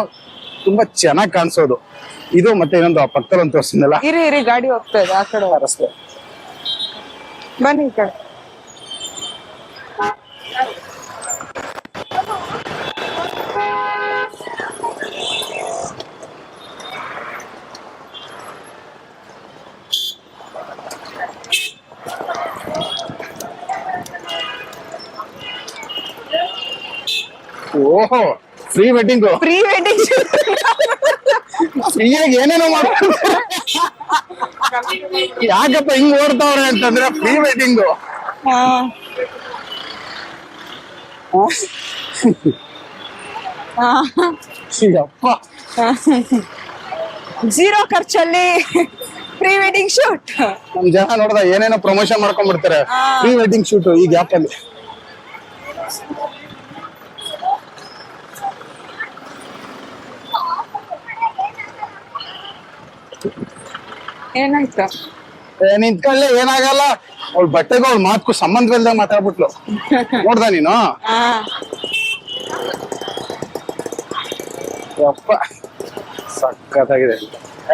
ತುಂಬಾ ಚೆನ್ನಾಗಿ ಕಾಣಿಸೋದು ಇದು. ಮತ್ತೆ ಇನ್ನೊಂದು ಆ ಪಕ್ಕದಲ್ಲಿ ಒಂದು ತೋರಿಸಿದ್ನಲ್ಲ, ಇರಿ ಗಾಡಿ ಹೋಗ್ತಾ ಇದೆ ಆ ಕಡೆ ರಸ್ತೆ. ಬನ್ನಿ ಈ ಕಡೆ. ಓಹೋ ಪ್ರೀ ವೆಡ್ಡಿಂಗ್ ಪ್ರೀ ವೆಡ್ಡಿಂಗ್ ಫ್ರೀಯಾಗಿ ಏನೇನೋ ಮಾಡ್ತಾರೆ ಯಾಕಪ್ಪ ಹಿಂಗ್ ಓಡ್ತಾವ್ರೆ ಅಂತಂದ್ರೆ ಪ್ರೀ ವೆಡ್ಡಿಂಗ್ ಅಪ್ಪ 0 ಖರ್ಚಲ್ಲಿ ಪ್ರೀ ವೆಡ್ಡಿಂಗ್ ಶೂಟ್. ನಮ್ ಜನ ನೋಡ್ದ ಏನೇನೋ ಪ್ರಮೋಷನ್ ಮಾಡ್ಕೊಂಡ್ಬಿಡ್ತಾರೆ ಪ್ರೀ ವೆಡ್ಡಿಂಗ್ ಶೂಟ್ ಈ ಗ್ಯಾಪ್ ಅಲ್ಲಿ. ಏನಾಯ್ತು? ನಿಂತ್ಕೊಳ್ಳೆ ಏನಾಗಲ್ಲ. ಅವ್ಳ ಬಟ್ಟೆಗೂ ಅವ್ಳ ಮಾತ್ಕು ಸಂಬಂಧವಿಲ್ದಂಗ್ ಮಾತಾಡ್ಬಿಟ್ಲು. ನೋಡ್ದ ನೀನು? ಯಪ್ಪ ಸಖತ್ತಾಗಿದೆ.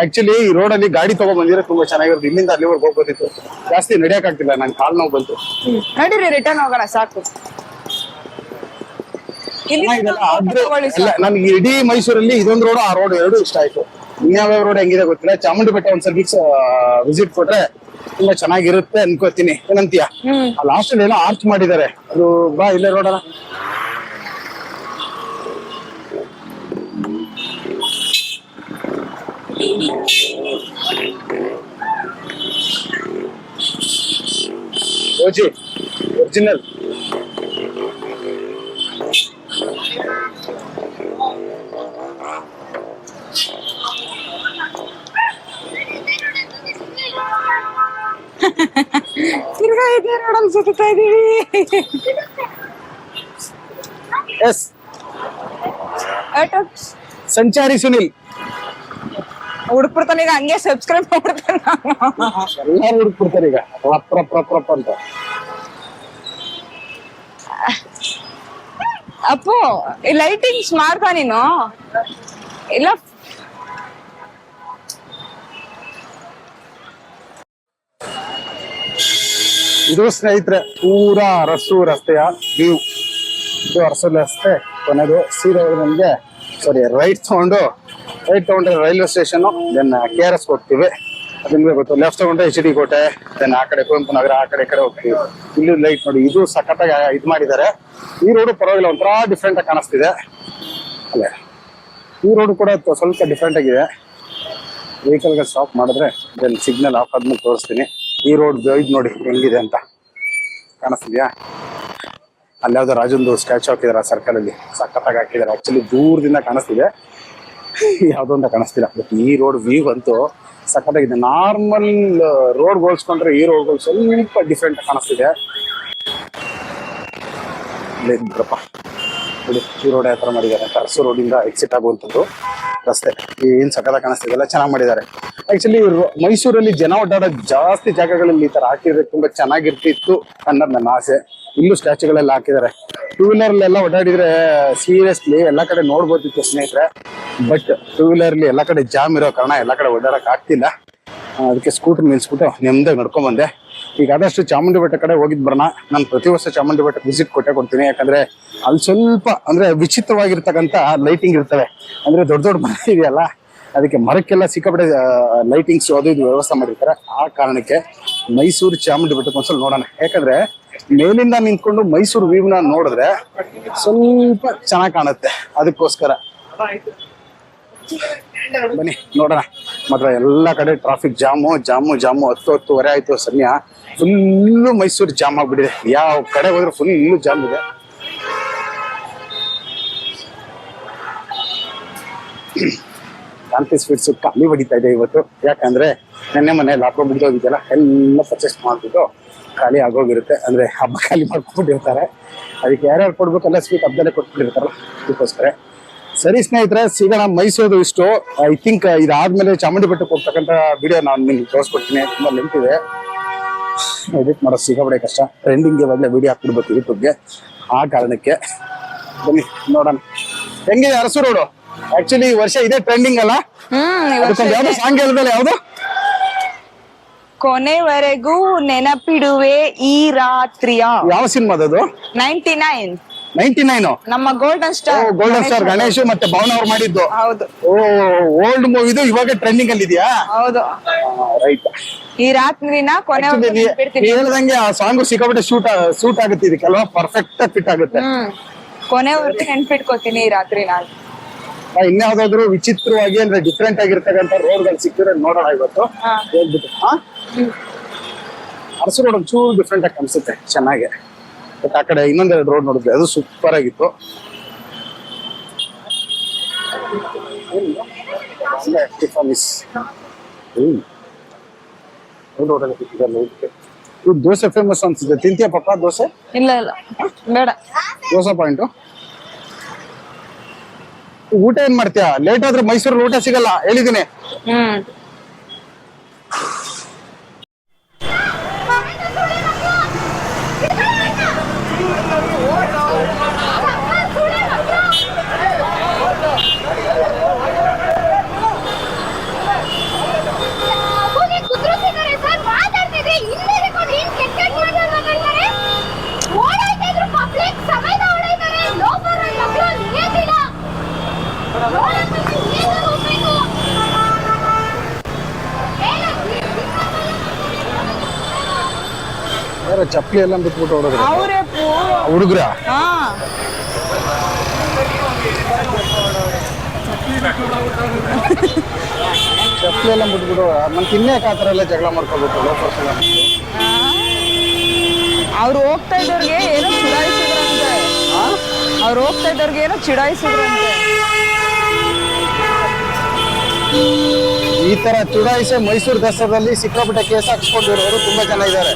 ಆಕ್ಚುಲಿ ಈ ರೋಡ್ ಅಲ್ಲಿ ಗಾಡಿ ತಗೊಂಡ್ ಬಂದಿದ್ರೆ ತುಂಬಾ ಚೆನ್ನಾಗಿರುತ್ತೆ. ಇಲ್ಲಿಂದ ಅಲ್ಲಿವರೆಗೆ ಹೋಗ್ಬೋದಿತ್ತು. ಜಾಸ್ತಿ ನಡಿಯಕ್ ಆಗ್ತಿಲ್ಲ, ನನ್ ಕಾಲ್ ನೋವು ಬಂತು. ನಡೀರಿ ರಿಟರ್ನ್ ಹೋಗೋಣ ಸಾಕು. ಚೆನ್ನಾಗಿದೆಲ್ಲ. ಆದ್ರೆ ನನ್ಗೆ ಇಡೀ ಮೈಸೂರಲ್ಲಿ ಇದೊಂದು ರೋಡ್ ಆ ರೋಡ್ ಎರಡು ಇಷ್ಟ ಆಯ್ತು. ಇನ್ಯಾವ್ಯಾವ ರೋಡ್ ಹೆಂಗಿದೆ ಗೊತ್ತಿಲ್ಲ. ಚಾಮುಂಡಿ ಬೆಟ್ಟ ಒಂದ್ಸಲ ವಿಸಿಟ್ ಕೊಟ್ರೆ ತುಂಬಾ ಚೆನ್ನಾಗಿರುತ್ತೆ ಅನ್ಕೋತೀನಿ. ಏನಂತೀಯ? ಆ ಲಾಸ್ಟ್ ಅಲ್ಲಿ ಏನೋ ಆರ್ಚ್ ಮಾಡಿದ್ದಾರೆ. ಅದು ಬಾ ಇಲ್ಲೇ ರೋಡ್ ಅಲ್ಲ. ಓಜಿ ಒರಿಜಿನಲ್. ತಿರ್ಗಾ ಇದೇ ರೋಡಲ್ಲಿ ಸುತ್ತಾ ಇದೀವಿ. ಎಸ್ ಸಂಚಾರಿ ಸುನಿಲ್ ಹುಡುಕ್ಬಿಡ್ತಾನೆ ಈಗ, ಹಂಗೆ ಸಬ್ಸ್ಕ್ರೈಬ್ ಮಾಡ್ಬಿಡ್ತಾನೆ. ಎಲ್ಲಾರು ಹುಡುಕ್ಬಿಡ್ತಾರೆ ಈಗ ರಪ್ ರಪ್ ರಪ್ ರಪ್ ಅಂತ. ಅಪ್ಪು ಈ ಲೈಟಿಂಗ್ಸ್ ಮಾಡ್ತಾ ನೀನು ಇಲ್ಲ? ಇದು ಸ್ನೇಹಿತರೆ ಪೂರಾ ಅರಸು ರಸ್ತೆಯ ವ್ಯೂ. ಇದು ಅರಸು ರಸ್ತೆ ಕೊನೆದು. ಸೀದಾ ನಮ್ಗೆ ರೈಟ್ ತಗೊಂಡ್ರೆ ರೈಲ್ವೆ ಸ್ಟೇಷನ್, ದೆನ್ KRS ಹೋಗ್ತೀವಿ. ಅದಿನ್ಗೆ ಗೊತ್ತು. ಲೆಫ್ಟ್ ತಗೊಂಡ್ರೆ HD ಕೋಟೆ, ದೆನ್ ಆ ಕಡೆ ಕುವೆಂಪು ನಗರ, ಆ ಕಡೆ ಹೋಗ್ತೀವಿ. ಇಲ್ಲಿ ಲೈಟ್ ನೋಡಿ, ಇದು ಸಖತ್ತಾಗಿ ಇದ್ ಮಾಡಿದ್ದಾರೆ. ಈ ರೋಡ್ ಪರವಾಗಿಲ್ಲ, ಒಂಥರ ಡಿಫ್ರೆಂಟ್ ಆಗಿ ಕಾಣಿಸ್ತಿದೆ ಅಲ್ಲೇ. ಈ ರೋಡ್ ಕೂಡ ಸ್ವಲ್ಪ ಡಿಫ್ರೆಂಟ್ ಆಗಿದೆ. ವೆಹಿಕಲ್ಗೆ ಸ್ಟಾಪ್ ಮಾಡಿದ್ರೆ ದೆನ್ ಸಿಗ್ನಲ್ ಆಫ್ ಆದ್ಮೇಲೆ ತೋರಿಸ್ತೀನಿ. ಈ ರೋಡ್ ಇದು ನೋಡಿ ಹೆಂಗಿದೆ ಅಂತ ಕಾಣಿಸ್ತಿದ್ಯಾ? ಅಲ್ಲಿ ಯಾವ್ದೋ ರಾಜಂದು ಸ್ಟ್ಯಾಚು ಹಾಕಿದಾರೆ ಸರ್ಕಲ್ ಅಲ್ಲಿ, ಸಖತ್ತಾಗಿ ಹಾಕಿದ್ದಾರೆ. ಆಕ್ಚುಲಿ ದೂರದಿಂದ ಕಾಣಿಸ್ತಿದೆ, ಯಾವ್ದೋ ಅಂತ ಕಾಣಿಸ್ತಿಲ್ಲ. ಬಟ್ ಈ ರೋಡ್ ವ್ಯೂ ಅಂತೂ ಸಖತ್ತಾಗಿದೆ. ನಾರ್ಮಲ್ ರೋಡ್ ಹೋಲ್ಸ್ಕೊಂಡ್ರೆ ಈ ರೋಡ್ಗಳು ಸ್ವಲ್ಪ ಡಿಫ್ರೆಂಟ್ ಕಾಣಿಸ್ತಿದೆ. ಇದ್ರಪ್ಪ ನೋಡಿ, ಈ ರೋಡ್ ಯಾವ ತರ ಮಾಡಿದ್ದಾರೆ ಅಂತ. ಅರಸು ರೋಡಿಂದ ಎಕ್ಸಿಟ್ ಆಗುವಂಥದ್ದು ರಸ್ತೆ ಏನ್ ಸಖತ್ತಾಗಿ ಕಾಣಿಸ್ತಿದೆ, ಎಲ್ಲ ಚೆನ್ನಾಗಿ ಮಾಡಿದ್ದಾರೆ. ಆಕ್ಚುಲಿ ಮೈಸೂರಲ್ಲಿ ಜನ ಓಡಾಡೋ ಜಾಸ್ತಿ ಜಾಗಗಳಲ್ಲಿ ಈ ತರ ಹಾಕಿದ್ರೆ ತುಂಬಾ ಚೆನ್ನಾಗಿರ್ತಿತ್ತು ಅನ್ನೋದು ನನ್ನ ಆಸೆ. ಇಲ್ಲೂ ಸ್ಟ್ಯಾಚುಗಳೆಲ್ಲ ಹಾಕಿದ್ದಾರೆ. ಟೂ ವೀಲರ್ಲೆಲ್ಲ ಓಡಾಡಿದ್ರೆ ಸೀರಿಯಸ್ಲಿ ಎಲ್ಲ ಕಡೆ ನೋಡ್ಬೋದಿತ್ತು ಸ್ನೇಹಿತರೆ. ಬಟ್ ಟೂ ವೀಲರ್ಲಿ ಎಲ್ಲ ಕಡೆ ಜಾಮ್ ಇರೋ ಕಾರಣ ಎಲ್ಲ ಕಡೆ ಓಡಾಡಕ್ ಆಗ್ತಿಲ್ಲ. ಅದಕ್ಕೆ ಸ್ಕೂಟರ್ ನಿಲ್ಸ್ಬಿಟ್ಟು ನೆಮ್ಮದಿಯಾಗಿ ನಡ್ಕೊಂಡ್ ಬಂದೆ. ಈಗ ಆದಷ್ಟು ಚಾಮುಂಡಿ ಬೆಟ್ಟ ಕಡೆ ಹೋಗಿದ್ ಬರೋಣ. ನಾನು ಪ್ರತಿ ವರ್ಷ ಚಾಮುಂಡಿ ಬೆಟ್ಟಕ್ಕೆ ವಿಸಿಟ್ ಕೊಡ್ತೀನಿ. ಯಾಕಂದ್ರೆ ಅಲ್ಲಿ ಸ್ವಲ್ಪ ಅಂದ್ರೆ ವಿಚಿತ್ರವಾಗಿರ್ತಕ್ಕಂಥ ಲೈಟಿಂಗ್ ಇರ್ತವೆ. ಅಂದ್ರೆ ದೊಡ್ಡ ದೊಡ್ಡ ಮರ ಇದೆಯಲ್ಲ, ಅದಕ್ಕೆ ಮರಕ್ಕೆಲ್ಲ ಸಿಕ್ಕಾಪಟ್ಟೆ ಲೈಟಿಂಗ್ಸ್ ಅದು ಇದು ವ್ಯವಸ್ಥೆ ಮಾಡಿರ್ತಾರೆ. ಆ ಕಾರಣಕ್ಕೆ ಮೈಸೂರು ಚಾಮುಂಡಿ ಬೆಟ್ಟಕ್ಕೆ ಒಂದ್ಸಲ ನೋಡೋಣ. ಯಾಕಂದ್ರೆ ಮೇಲಿಂದ ನಿಂತ್ಕೊಂಡು ಮೈಸೂರು ವ್ಯೂನ ನೋಡಿದ್ರೆ ಸ್ವಲ್ಪ ಚೆನ್ನಾಗಿ ಕಾಣುತ್ತೆ. ಅದಕ್ಕೋಸ್ಕರ ಬನ್ನಿ ನೋಡೋಣ. ಮಾತ್ರ ಎಲ್ಲಾ ಕಡೆ ಟ್ರಾಫಿಕ್ ಜಾಮು 10:10:30 ಆಯ್ತು ಸಮಯ. ಫುಲ್ಲು ಮೈಸೂರು ಜಾಮ್ ಆಗ್ಬಿಟ್ಟಿದೆ. ಯಾವ ಕಡೆ ಹೋದ್ರೆ ಫುಲ್ಲು ಜಾಮ್ ಇದೆ. ಕಾಂತಿ ಸ್ವೀಟ್ಸ್ ಖಾಲಿ ಹೊಡಿತಾ ಇದೆ ಇವತ್ತು. ಯಾಕಂದ್ರೆ ನೆನ್ನೆ ಮನೆ ಲಾಕ್ಡೌನ್ ಮುಗಿದೋಗಿದೆಯಲ್ಲ, ಎಲ್ಲ ಪರ್ಚೇಸ್ ಮಾಡ್ಬಿಟ್ಟು ಖಾಲಿ ಆಗೋಗಿರುತ್ತೆ. ಅಂದ್ರೆ ಹಬ್ಬ ಖಾಲಿ ಮಾಡ್ಕೊಂಡಿರ್ತಾರೆ. ಅದಕ್ಕೆ ಯಾರ್ಯಾರು ಕೊಡ್ಬೇಕಲ್ಲ ಸ್ವೀಟ್ ಹಬ್ಬದಲ್ಲೇ ಕೊಟ್ಬಿಟ್ಟಿರ್ತಾರಲ್ಲ, ಅದಕ್ಕೋಸ್ಕರ. ಸರಿ ಸ್ನೇಹಿತರೆ, ಸಿಗೋಣ. ಮೈಸೂರು ಇಷ್ಟು. ಐ ಥಿಂಕ್ ಇದಾದ್ಮೇಲೆ ಚಾಮುಂಡಿ ಬೆಟ್ಟಕ್ಕೆ ಹೋಗ್ತಕ್ಕಂಥ ವಿಡಿಯೋ ನಾನು ನಿಮ್ಗೆ ತೋರಿಸ್ಕೊಡ್ತೀನಿ. ತುಂಬಾ ಲೆಂತ್ ಇದೆ, ಎಡಿಟ್ ಮಾಡೋದು ಸಿಗಬಡೆ ಕಷ್ಟ. ಟ್ರೆಂಡಿಂಗ್ಗೆ ಒಳ್ಳೆ ವಿಡಿಯೋ ಹಾಕ್ಬಿಡ್ಬೇಕು ಯೂಟ್ಯೂಬ್ಗೆ. ಆ ಕಾರಣಕ್ಕೆ ಬನ್ನಿ ನೋಡೋಣ ಹೆಂಗಿದೆ ಅರಸು ರೋಡು. ಆಕ್ಚುಲಿ ಈ ವರ್ಷ ಇದೆ ಟ್ರೆಂಡಿಂಗ್ ಅಲ್ಲ. ಅದಕ್ಕೊಂದು ಯಾವ್ದು ಸಾಂಗ್ ಹೇಳಿದಲ್ಲ, ಯಾವ್ದು? ಕೊನೆವರೆಗೂ ನೆನಪಿಡುವೆ ಈ ರಾತ್ರಿಯ. ಯಾವ ಸಿನಿಮಾದದು? 99 ನಮ್ಮ ಗೋಲ್ಡನ್ ಸ್ಟಾರ್ ಗಣೇಶ್ ಮತ್ತೆ ಭವನ್ ಅವ್ರು ಮಾಡಿದ್ದು. ಹೌದು. ಓ, ಓಲ್ಡ್ ಮೂವಿದು ಇವಾಗ ಟ್ರೆಂಡಿಂಗ್ ಅಲ್ಲಿ ಇದೆಯಾ? ಹೌದು, ರೈಟ್. ಈ ರಾತ್ರಿನ ಹೇಳ್ದಂಗೆ ಆ ಸಾಂಗ್ ಸಿಕ್ಕಾಪಟ್ಟೆ ಸೂಟ್ ಆಗುತ್ತೆ. ಇದಕ್ಕೆಲ್ಲ ಪರ್ಫೆಕ್ಟ್ ಫಿಟ್ ಆಗುತ್ತೆ. ಕೊನೆವರೆಗೂ ನೆನ್ಪಿಟ್ಕೋತೀನಿ ಈ ರಾತ್ರಿ ನಾನು. ಇನ್ಯಾವ್ದಾದ್ರು ವಿಚಿತ್ರವಾಗಿ ಅಂದ್ರೆ ಡಿಫ್ರೆಂಟ್ ಆಗಿರ್ತಕ್ಕಂಥ ರೋಡ್ಗಳು ಸಿಕ್ಕಿದ್ರೆ ನೋಡೋಣ ಇವತ್ತು. ಹಾ. ಹೋಗ್ಬಿಟ್ಟು ಅರಸು ರೋಡ್ ಒಂಚೂರು ಡಿಫ್ರೆಂಟ್ ಆಗಿ ಕಾಣಿಸುತ್ತೆ ಚೆನ್ನಾಗಿ. ಬಟ್ ಆ ಕಡೆ ಇನ್ನೊಂದೆರಡು ರೋಡ್ ನೋಡಿದ್ವಿ, ಅದು ಸೂಪರ್ ಆಗಿತ್ತು. ಇದು ದೋಸೆ ಫೇಮಸ್ ಅನ್ಸುತ್ತೆ, ತಿಂತೀಯ ಪಪ್ಪ ದೋಸೆ? ಇಲ್ಲ ಇಲ್ಲ ಬೇಡ. ದೋಸೆ ಪಾಯಿಂಟ್. ಊಟ ಏನ್ ಮಾಡ್ತೀಯ? ಲೇಟ್ ಆದ್ರೆ ಮೈಸೂರಲ್ಲಿ ಊಟ ಸಿಗಲ್ಲ ಹೇಳಿದೀನಿ. ಯಾರ ಚಪ್ಪಲಿ ಎಲ್ಲ ಬಿಟ್ಬಿಟ್ಟು ಹೊಡೋದ್ರು ಅವರೇ ಹುಡುಗ್ರ. ಹಾ ಚಪ್ಪಲಿ ಎಲ್ಲ ಬಿಟ್ಬಿಟ್ಟು ಮತ್ತೆ ಇನ್ನೇಕ್ ಆ ಥರ ಎಲ್ಲ ಜಗಳ ಮಾಡ್ಕೋಬೇಕು ಲೋಕರ್ಸ್ ಎಲ್ಲ. ಅವ್ರು ಹೋಗ್ತಾ ಇದ್ದವ್ರಿಗೆ ಏನೋ ಚಿಡಾಯಿಸಿದ್ರಂತೆ. ಅವ್ರು ಹೋಗ್ತಾ ಇದ್ದವ್ರಿಗೆ ಏನೋ ಚಿಡಾಯಿಸಿದ್ರಂತೆ. ಈ ತರ ಚುಡಾಯಿಸಿ ಮೈಸೂರು ದಸರಾದಲ್ಲಿ ಸಿಕ್ಕಾಪಟ್ಟೆ ಕೇಸ್ ಹಾಕ್ಸ್ಕೊಂಡಿರೋರು ತುಂಬಾ ಜನ ಇದ್ದಾರೆ.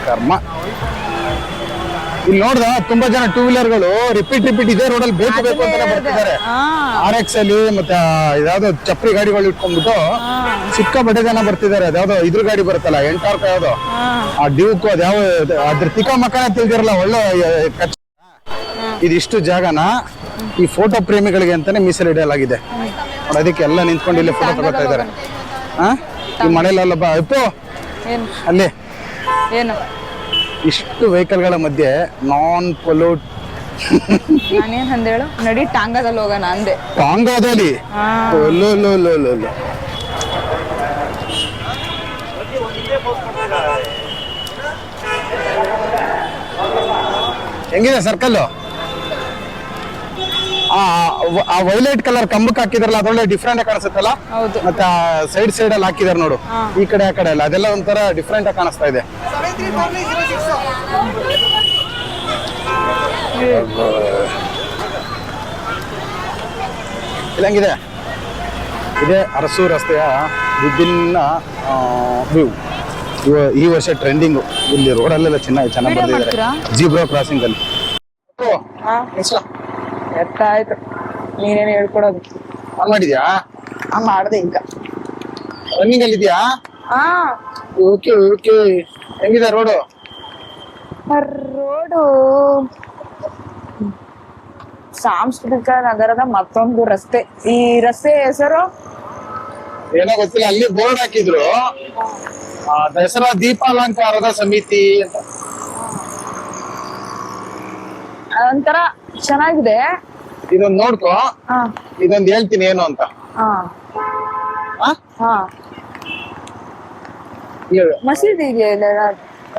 ಕರ್ಮ. ಇಲ್ಲಿ ನೋಡ್ದ ತುಂಬಾ ಜನ ಟೂ ವೀಲರ್ಗಳು ರಿಪೀಟ್ ಇದೇ ರೋಡಲ್ಲಿ ಬೇಕು ಅಂತಾನೆ ಬರ್ತಿದ್ದಾರೆ. RX ಅಲ್ಲಿ ಮತ್ತೆ ಯಾವ್ದೋ ಚಪ್ರಿ ಗಾಡಿಗಳು ಇಟ್ಕೊಂಡ್ಬಿಟ್ಟು ಸಿಕ್ಕಾಪಟ್ಟೆ ಜನ ಬರ್ತಿದ್ದಾರೆ. ಅದ್ಯಾವ್ದೋ ಇದ್ರ ಗಾಡಿ ಬರುತ್ತಲ್ಲ ಎಂಟಾರ್ಕ ಯಾವ್ದೋ ಆ ಡ್ಯೂಕ್ ಅದ್ಯಾವ ಅದ್ರ ತಿಕ್ಕ ಮಕ್ಕಳ ತಿಳಿದಿರಲ್ಲ ಒಳ್ಳೆ ಇದಿಷ್ಟು ಜಾಗನ ಈ ಫೋಟೋ ಪ್ರೇಮಿಗಳಿಗೆ ಅಂತಾನೆ ಮೀಸಲಿಡಲಾಗಿದೆ. ಅದಕ್ಕೆ ಎಲ್ಲ ನಿಂತ್ಕೊಂಡು ಇಲ್ಲಿ ಫೋಟೋ ತಗೋತಾ ಇದ್ದಾರೆ. ಈ ಮಳೆಲೆಲ್ಲ ಬಾ ಇಪ್ಪು ಅಲ್ಲಿ ಏನು ಇಷ್ಟು ವೆಹಿಕಲ್ಗಳ ಮಧ್ಯೆ ನಾನ್ ಪೊಲ್ಯೂಟ್. ನಾನೇನ್ ಅಂದ ಹೇಳು, ನಡಿ ಟಾಂಗಾದಲ್ಲಿ ಹೋಗೋಣ ಅಂದೆ. ಟಾಂಗಾದಲ್ಲಿ ಹೆಂಗಿದೆ ಸರ್ಕಲ್? ಆ ವೈಲೆಟ್ ಕಲರ್ ಕಂಬಕ್ಕೆ ಹಾಕಿದಾರಲ್ಲ ಅದೊಳ್ಳೆ ಡಿಫ್ರೆಂಟ್ ಆಗಿ ಕಾಣಿಸುತ್ತಲ್ಲ. ಹೌದು. ಮತ್ತೆ ಸೈಡ್ ಅಲ್ಲಿ ಹಾಕಿದಾರೆ ನೋಡು, ಈ ಕಡೆ ಆ ಕಡೆ ಎಲ್ಲ ಅದೆಲ್ಲ ಒಂಥರ ಡಿಫ್ರೆಂಟ್ ಆಗಿ ಕಾಣಿಸ್ತಾ ಇದೆ. ಇಲ್ಲಂಗಿದೆ. ಇದೇ ಅರಸು ರಸ್ತೆಯ ವಿಭಿನ್ನ ವ್ಯೂ. ಈ ವರ್ಷ ಟ್ರೆಂಡಿಂಗು ಇಲ್ಲಿ ರೋಡಲ್ಲೆಲ್ಲ ಚೆನ್ನಾಗಿ ಬಂದಿದ್ದಾರೆ. ಜೀಬ್ರಾ ಕ್ರಾಸಿಂಗ್ ಅಲ್ಲಿ ಆಯ್ತು, ನೀನೇನು ಹೇಳ್ಕೊಡೋದು. ಮಾಡಿದ್ಯಾ? ಮಾಡ್ದೆ ಈಗ ರನ್ನಿಂಗ್ ಅಲ್ಲಿ ಇದೆಯಾ? Okay okay. ಹೆಂಗಿದೆ ರೋಡು? ರೋಡು ಸಾಂಸ್ಕೃತಿಕ ನಗರದ ಮತ್ತೊಂದು ರಸ್ತೆ. ಈ ರಸ್ತೆ ಹೆಸರು ಏನೋ ಗೊತ್ತಿಲ್ಲ, ಅಲ್ಲಿ ಬೋರ್ಡ್ ಹಾಕಿದ್ರು ದಸರಾ ದೀಪಾಲಂಕಾರದ ಸಮಿತಿ ಅಂತ. ಒಂಥರ ಚೆನ್ನಾಗಿದೆ. ಇದೊಂದು ನೋಡ್ಕೋ, ಇದೊಂದು ಹೇಳ್ತೀನಿ ಏನು ಅಂತ. ಮಸೀದಿ ಇದೆಯಾ ಇಲ್ಲ?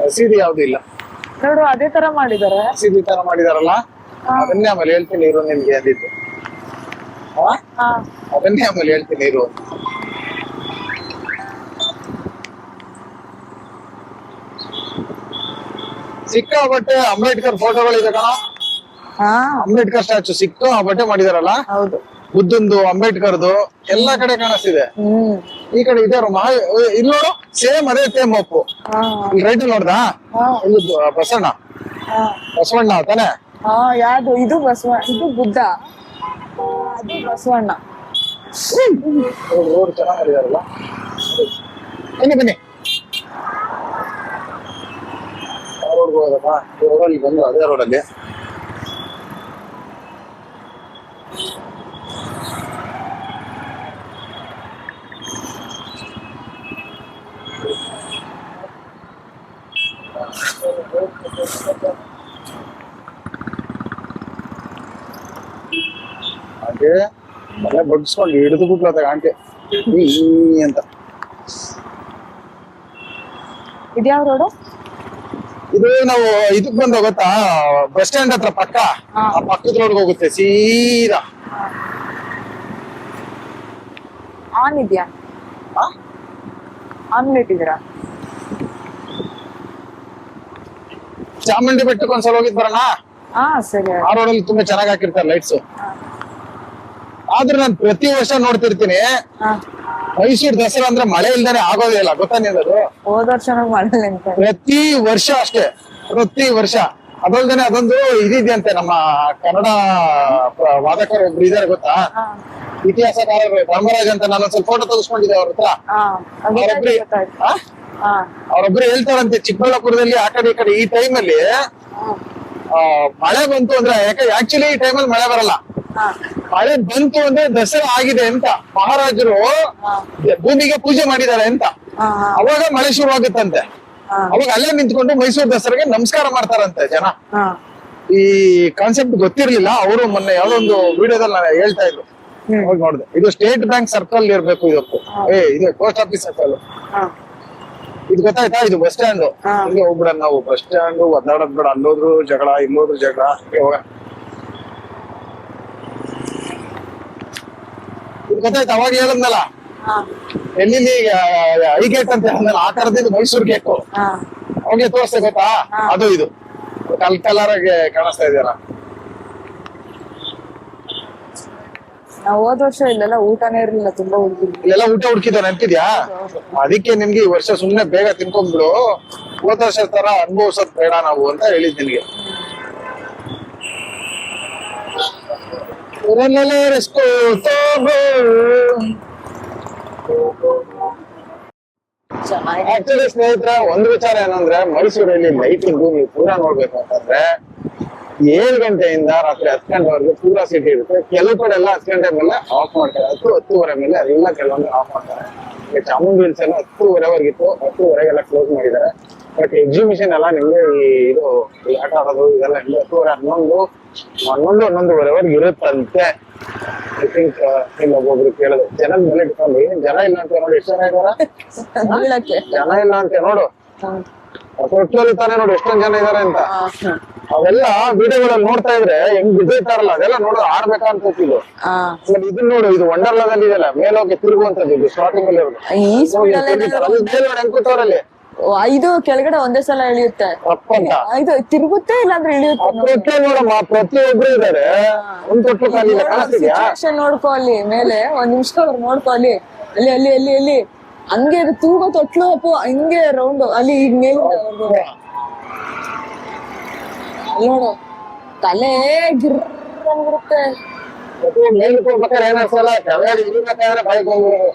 ಮಸೀದಿ ಯಾವ್ದು ಇಲ್ಲ ನೋಡು, ಅದೇ ತರ ಮಾಡಿದಾರೆ. ಮಸೀದಿ ತರ ಮಾಡಿದಾರಲ್ಲ, ಅದನ್ನೇ ಆಮೇಲೆ ಹೇಳ್ತೀನಿ ಇರು ನಿಮ್ಗೆ ಅಂದಿದ್ದು. ಅದನ್ನೇ ಆಮೇಲೆ ಹೇಳ್ತೀನಿ ಇರು. ಸಿಕ್ಕಾಪಟ್ಟೆ ಅಂಬೇಡ್ಕರ್ ಫೋಟೋಗಳಿದೆ ಕಣ. ಅಂಬೇಡ್ಕರ್ ಸ್ಟ್ಯಾಚು ಸಿಕ್ಕಾಪಟ್ಟೆ ಮಾಡಿದಾರಲ್ಲ. ಹೌದು. ಬುದ್ಧಂದು, ಅಂಬೇಡ್ಕರ್ದು ಎಲ್ಲಾ ಕಡೆ ಕಾಣಿಸ್ತಿದೆ. ಈ ಕಡೆ ಇದೆ ಇಲ್ಲಿ ನೋಡು, ಸೇಮ್ ಅದೇ ಸೇಮ್ ಒಪ್ಪು. ಇಲ್ಲಿ ರೈಟ್ ನೋಡ್ದಾ? ಇಲ್ಲಿ ಬಸವಣ್ಣ ತಾನೆ? ಯಾವ್ದು? ಇದು ಇದು ಬುದ್ಧ, ಅದು ಬಸವಣ್ಣ. ರೋಡ್ ಚೆನ್ನಾಗಿ ಮಾಡಿದಾರಲ್ಲ. ಬನ್ನಿ ರೋಡ್ ಹೋಗೋದಪ್ಪ. ರೋಡಲ್ಲಿ ಬಂದು ಅದೇ ರೋಡಲ್ಲಿ ಹಾಗೆ ಮನೆ ಬಗ್ಸ್ಕೊಂಡು ಹಿಡಿದು ಬಿಟ್ಲತ್ತಾಗ ಆಂಟಿ ಅಂತ. ಇದ್ಯಾವ ರೋಡು? ಇದು ನಾವು ಇದಕ್ ಬಂದ ಗೊತ್ತಾ, ಬಸ್ ಸ್ಟ್ಯಾಂಡ್ ಹತ್ರ ಪಕ್ಕ, ಹಾ. ಆ ಪಕ್ಕದ ರೋಡ್ ಹೋಗುತ್ತೆ ಸೀದಾ. ಆನ್ ಇದೆಯಾ? ಆನ್ ಇಟ್ಟಿದ್ದೀರಾ? ಚಾಮುಂಡಿ ಬೆಟ್ಟಕ್ಕೆ ಒಂದ್ಸಲ ಹೋಗಿದ್ ಬರೋಣ. ಹಾ ಸರಿ. ಆ ರೋಡಲ್ಲಿ ತುಂಬಾ ಚೆನ್ನಾಗಿ ಹಾಕಿರ್ತಾರೆ ಲೈಟ್ಸ್. ಆದ್ರೆ ನಾನು ಪ್ರತಿ ವರ್ಷ ನೋಡ್ತಿರ್ತೀನಿ, ಹಾ. ಮೈಸೂರು ದಸರಾ ಅಂದ್ರೆ ಮಳೆ ಇಲ್ದಾನೆ ಆಗೋದೇ ಇಲ್ಲ, ಗೊತ್ತಾ ನಿಂದದು? ಹೋದ ವರ್ಷ ಮಳೆ ಅಂತ. ಪ್ರತಿ ವರ್ಷ ಅಷ್ಟೇ, ಪ್ರತಿ ವರ್ಷ. ಅದಲ್ದೇನೆ ಅದೊಂದು ಇದಿದೆಯಂತೆ, ನಮ್ಮ ಕನ್ನಡ ವಾದಕರು ಒಬ್ರು ಇದಾರೆ ಗೊತ್ತಾ, ಇತಿಹಾಸಕಾರರು ಧರ್ಮರಾಜ್ ಅಂತ. ನಾನು ಸ್ವಲ್ಪ ಫೋಟೋ ತೆಗೆಸ್ಕೊಂಡಿದ್ದೆ ಅವ್ರ ಹತ್ರ. ಅವ್ರೊಬ್ರು ಹೇಳ್ತಾರಂತೆ, ಚಿಕ್ಕಬಳ್ಳಾಪುರದಲ್ಲಿ ಆ ಕಡೆ ಈ ಕಡೆ ಈ ಟೈಮ್ ಅಲ್ಲಿ ಮಳೆ ಬಂತು ಅಂದ್ರೆ, ಆಕ್ಚುಲಿ ಈ ಟೈಮಲ್ಲಿ ಮಳೆ ಬರಲ್ಲ. ಮಳೆ ಬಂತು ಅಂದ್ರೆ ದಸರಾ ಆಗಿದೆ ಅಂತ ಮಹಾರಾಜರು ಭೂಮಿಗೆ ಪೂಜೆ ಮಾಡಿದ್ದಾರೆ ಅಂತ. ಅವಾಗ ಮಳೆ ಶುರು ಆಗುತ್ತಂತೆ. ಅವಾಗ ಅಲ್ಲೇ ನಿಂತ್ಕೊಂಡು ಮೈಸೂರು ದಸರಾಗೆ ನಮಸ್ಕಾರ ಮಾಡ್ತಾರಂತೆ ಜನ. ಈ ಕಾನ್ಸೆಪ್ಟ್ ಗೊತ್ತಿರ್ಲಿಲ್ಲ, ಅವರು ಮೊನ್ನೆ ಯಾವ್ದೊಂದು ವಿಡಿಯೋದಲ್ಲಿ ನಾನು ಹೇಳ್ತಾ ಇದ್ರು, ಹೋಗಿ ನೋಡಿದೆ. ಇದು ಸ್ಟೇಟ್ ಬ್ಯಾಂಕ್ ಸರ್ಕಲ್ ಇರ್ಬೇಕು ಇದಕ್ಕೂ. ಇದು ಪೋಸ್ಟ್ ಆಫೀಸ್ ಸರ್ಕಲ್. ಇದು ಗೊತ್ತಾಯ್ತಾ? ಇದು ಬಸ್ ಸ್ಟ್ಯಾಂಡ್. ಹಿಂಗೆ ಹೋಗ್ಬಿಡ ನಾವು, ಬಸ್ ಸ್ಟ್ಯಾಂಡ್ ಒದ್ದಾಡೋದ್ ಬೇಡ, ಅಲ್ಲೋದ್ರು ಜಗಳ ಇಲ್ಲೋದ್ರು ಜಗಳ. ಹೋಗ, ಇದು ಗೊತ್ತಾಯ್ತು? ಅವಾಗ ಹೇಳದ್ನಲ್ಲ, ಎಲ್ಲಿ ಐಗೇಟ್ ಅಂತ ಹೇಳಿದ್ನಲ್ಲ, ಆ ತರದ್ದು ಮೈಸೂರು ಗೇಟು. ಅವಾಗೆ ತೋರಿಸ್ತೆ ಗೊತ್ತಾ? ಅದು ಇದು ಕಲರ್ ಆಗಿ ಕಾಣಿಸ್ತಾ ಇದೆಯಲ್ಲ. ನಾವು ಹೋದ ವರ್ಷ ಇಲ್ಲೆಲ್ಲ ಊಟನೇ ಇರ್ಲಿಲ್ಲ, ತುಂಬಾ ಹುಡುಗಿದ್ವಿ. ಇಲ್ಲೆಲ್ಲ ಊಟ ಹುಡುಕಿದ ನೆನ್ಪಿದ್ಯಾ? ಅದಕ್ಕೆ ನಿನ್ಗೆ ಈ ವರ್ಷ ಸುಮ್ನೆ ಬೇಗ ತಿನ್ಕೊಂಡ್ಬಿಡು, ಹೋದ ವರ್ಷ ತರ ಅನುಭವಿಸೋದ್ ಬೇಡ ನಾವು ಅಂತ ಹೇಳಿದ್ ನಿನ್ಗೆ. ಆಕ್ಚುಲಿ ಸ್ನೇಹಿತರೆ, ಒಂದು ವಿಚಾರ ಏನಂದ್ರೆ, ಮೈಸೂರಲ್ಲಿ ಲೈಟಿಂಗ್ ನೀವು ಪೂರಾ ನೋಡ್ಬೇಕು ಅಂತಂದ್ರೆ 7 ಗಂಟೆಯಿಂದ ರಾತ್ರಿ 10 ಗಂಟೆವರೆಗೂ ಪೂರಾ ಸಿಟಿ ಇರುತ್ತೆ. ಕೆಲವು ಕಡೆ ಎಲ್ಲ 10 ಗಂಟೆ ಮೇಲೆ ಆಫ್ ಮಾಡ್ತಾರೆ, 10-10:30 ಮೇಲೆ ಅದೆಲ್ಲ ಕೆಲವೊಂದು ಆಫ್ ಮಾಡ್ತಾರೆ. ಈಗ ಚಾಮುಂಡಿ ಹಿಲ್ಸ್ ಎಲ್ಲ 10:30ವರೆಗಿತ್ತು, 10:30ಗೆಲ್ಲ ಕ್ಲೋಸ್ ಮಾಡಿದ್ದಾರೆ. ಬಟ್ ಎಕ್ಸಿಬಿಷನ್ ಎಲ್ಲ ನಿಮ್ಗೆ ಇದು ಆಟ ಆಡೋದು ಇದೆಲ್ಲ 10:30, 11:30ವರೆಗೆ ಇರುತ್ತಂತೆ. ಐ ಥಿಂಕ್ ಇಲ್ಲ, ಒಬ್ಬೊಬ್ರು ಕೇಳಿದ್ರು ಜನದ ಮೇಲೆ ಇಟ್ಕೊಂಡು, ಜನ ಇಲ್ಲ ಅಂತ ನೋಡಿ ಎಷ್ಟು ಜನ ಇದಾರ, ಜನ ಇಲ್ಲ ಅಂತ ನೋಡು, ಹೊಟ್ಟಲ್ಲಿ ತಾನೇ ನೋಡಿ ಎಷ್ಟೊಂದ್ ಜನ ಇದಾರೆ ಅಂತ. ಅವೆಲ್ಲ ವಿಡಿಯೋಗಳಲ್ಲಿ ನೋಡ್ತಾ ಇದ್ರೆ ಹೆಂಗ್ ಬಿದ್ದಿರ್ತಾರಲ್ಲ, ಅದೆಲ್ಲ ನೋಡೋ ಆಡ್ಬೇಕಾ ಅನ್ಕೋತಿದ್ದು. ಇದನ್ನ ನೋಡು, ಇದು ವಂಡರ್ಲಾದಲ್ಲಿ ಇದೆಲ್ಲ ಮೇಲೋಗಿ ತಿರುಗುವಂತದ್ದು, ಇದು ಸ್ಟಾರ್ಟಿಂಗ್ ಅಲ್ಲಿ ಮೇಲ್ಗಡೆ ಹೆಂಗ್ ಕೂತವ್ರಲ್ಲಿ. ಇದು ಕೆಳಗಡೆ ಒಂದೇ ಸಲ ಇಳಿಯುತ್ತೆ, ಇದು ತಿರುಗುತ್ತೆ, ಇಲ್ಲಾಂದ್ರೆ ಇಳಿಯುತ್ತೆ. ನೋಡಮ್ಮ, ಪ್ರತಿಯೊಬ್ರು ಇದಾರೆ, ಒಂದ್ ತೊಟ್ಟು ಕಾಲಿಲ್ಲ, ಕಾಣಿಸ್ತಿದ್ಯಾ? ನೋಡ್ಕೊ ಅಲ್ಲಿ ಮೇಲೆ, ಒಂದ್ ನಿಮಿಷ ಅವ್ರು ನೋಡ್ಕೊ ಅಲ್ಲಿ, ಅಲ್ಲಿ ಅಲ್ಲಿ ಅಲ್ಲಿ ಅಲ್ಲಿ ಹಂಗೆ ಇದು ತೂಗೋ ತೊಟ್ಲು ಅಪ್ಪು, ಹಂಗೆ ರೌಂಡ್ ಅಲ್ಲಿ ಈಗ ಮೇಲೆ ನೋಡು, ತಲೆ ಗಿರ್ರಂಗಿರುತ್ತೆ. ಮೇಲ್ಕೋಬೇಕಾದ್ರೆ ಏನಾಗ್ಸಲ್ಲ, ಕೆಳಗಡೆ ಇಳಿಬೇಕಾದ್ರೆ ಬೈಕ್ ಹೋಗ್ಬೋದು.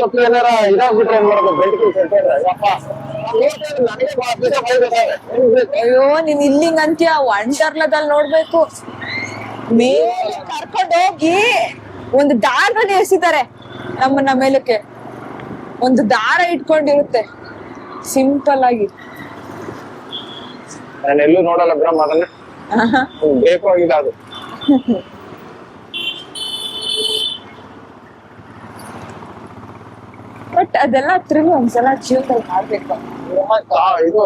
ತೊಟ್ಲು ಏನಾರ ಇದಾಗ್ಬಿಟ್ರೆ ಏನ್ ಮಾಡೋದು, ಅಯ್ಯೋ ನೀನ್ ಇಲ್ಲಿಂಗ್ ಅಂತ್ಯ, ವಂಡರ್ಲಾದಲ್ಲಿ ನೋಡ್ಬೇಕು. ಮೇಲೆ ಕರ್ಕೊಂಡು ಹೋಗಿ ಒಂದು ದಾರದಲ್ಲಿ ಎಸಿತಾರೆ ನಮ್ಮನ್ನ ಮೇಲಕ್ಕೆ, ಒಂದು ದಾರ ಇಟ್ಕೊಂಡಿರುತ್ತೆ ಸಿಂಪಲ್ ಆಗಿ. ನಾನು ಎಲ್ಲೂ ನೋಡಲ್ಲ ಬ್ರಹ್ಮ, ಅದನ್ನ ಬೇಕು ಆಗಿದೆ ಅದು. ಬಟ್ ಅದೆಲ್ಲ ತಿರುಗಿ ಒಂದ್ಸಲ ಜೀವನದಲ್ಲಿ ಮಾಡ್ಬೇಕು. ಇದು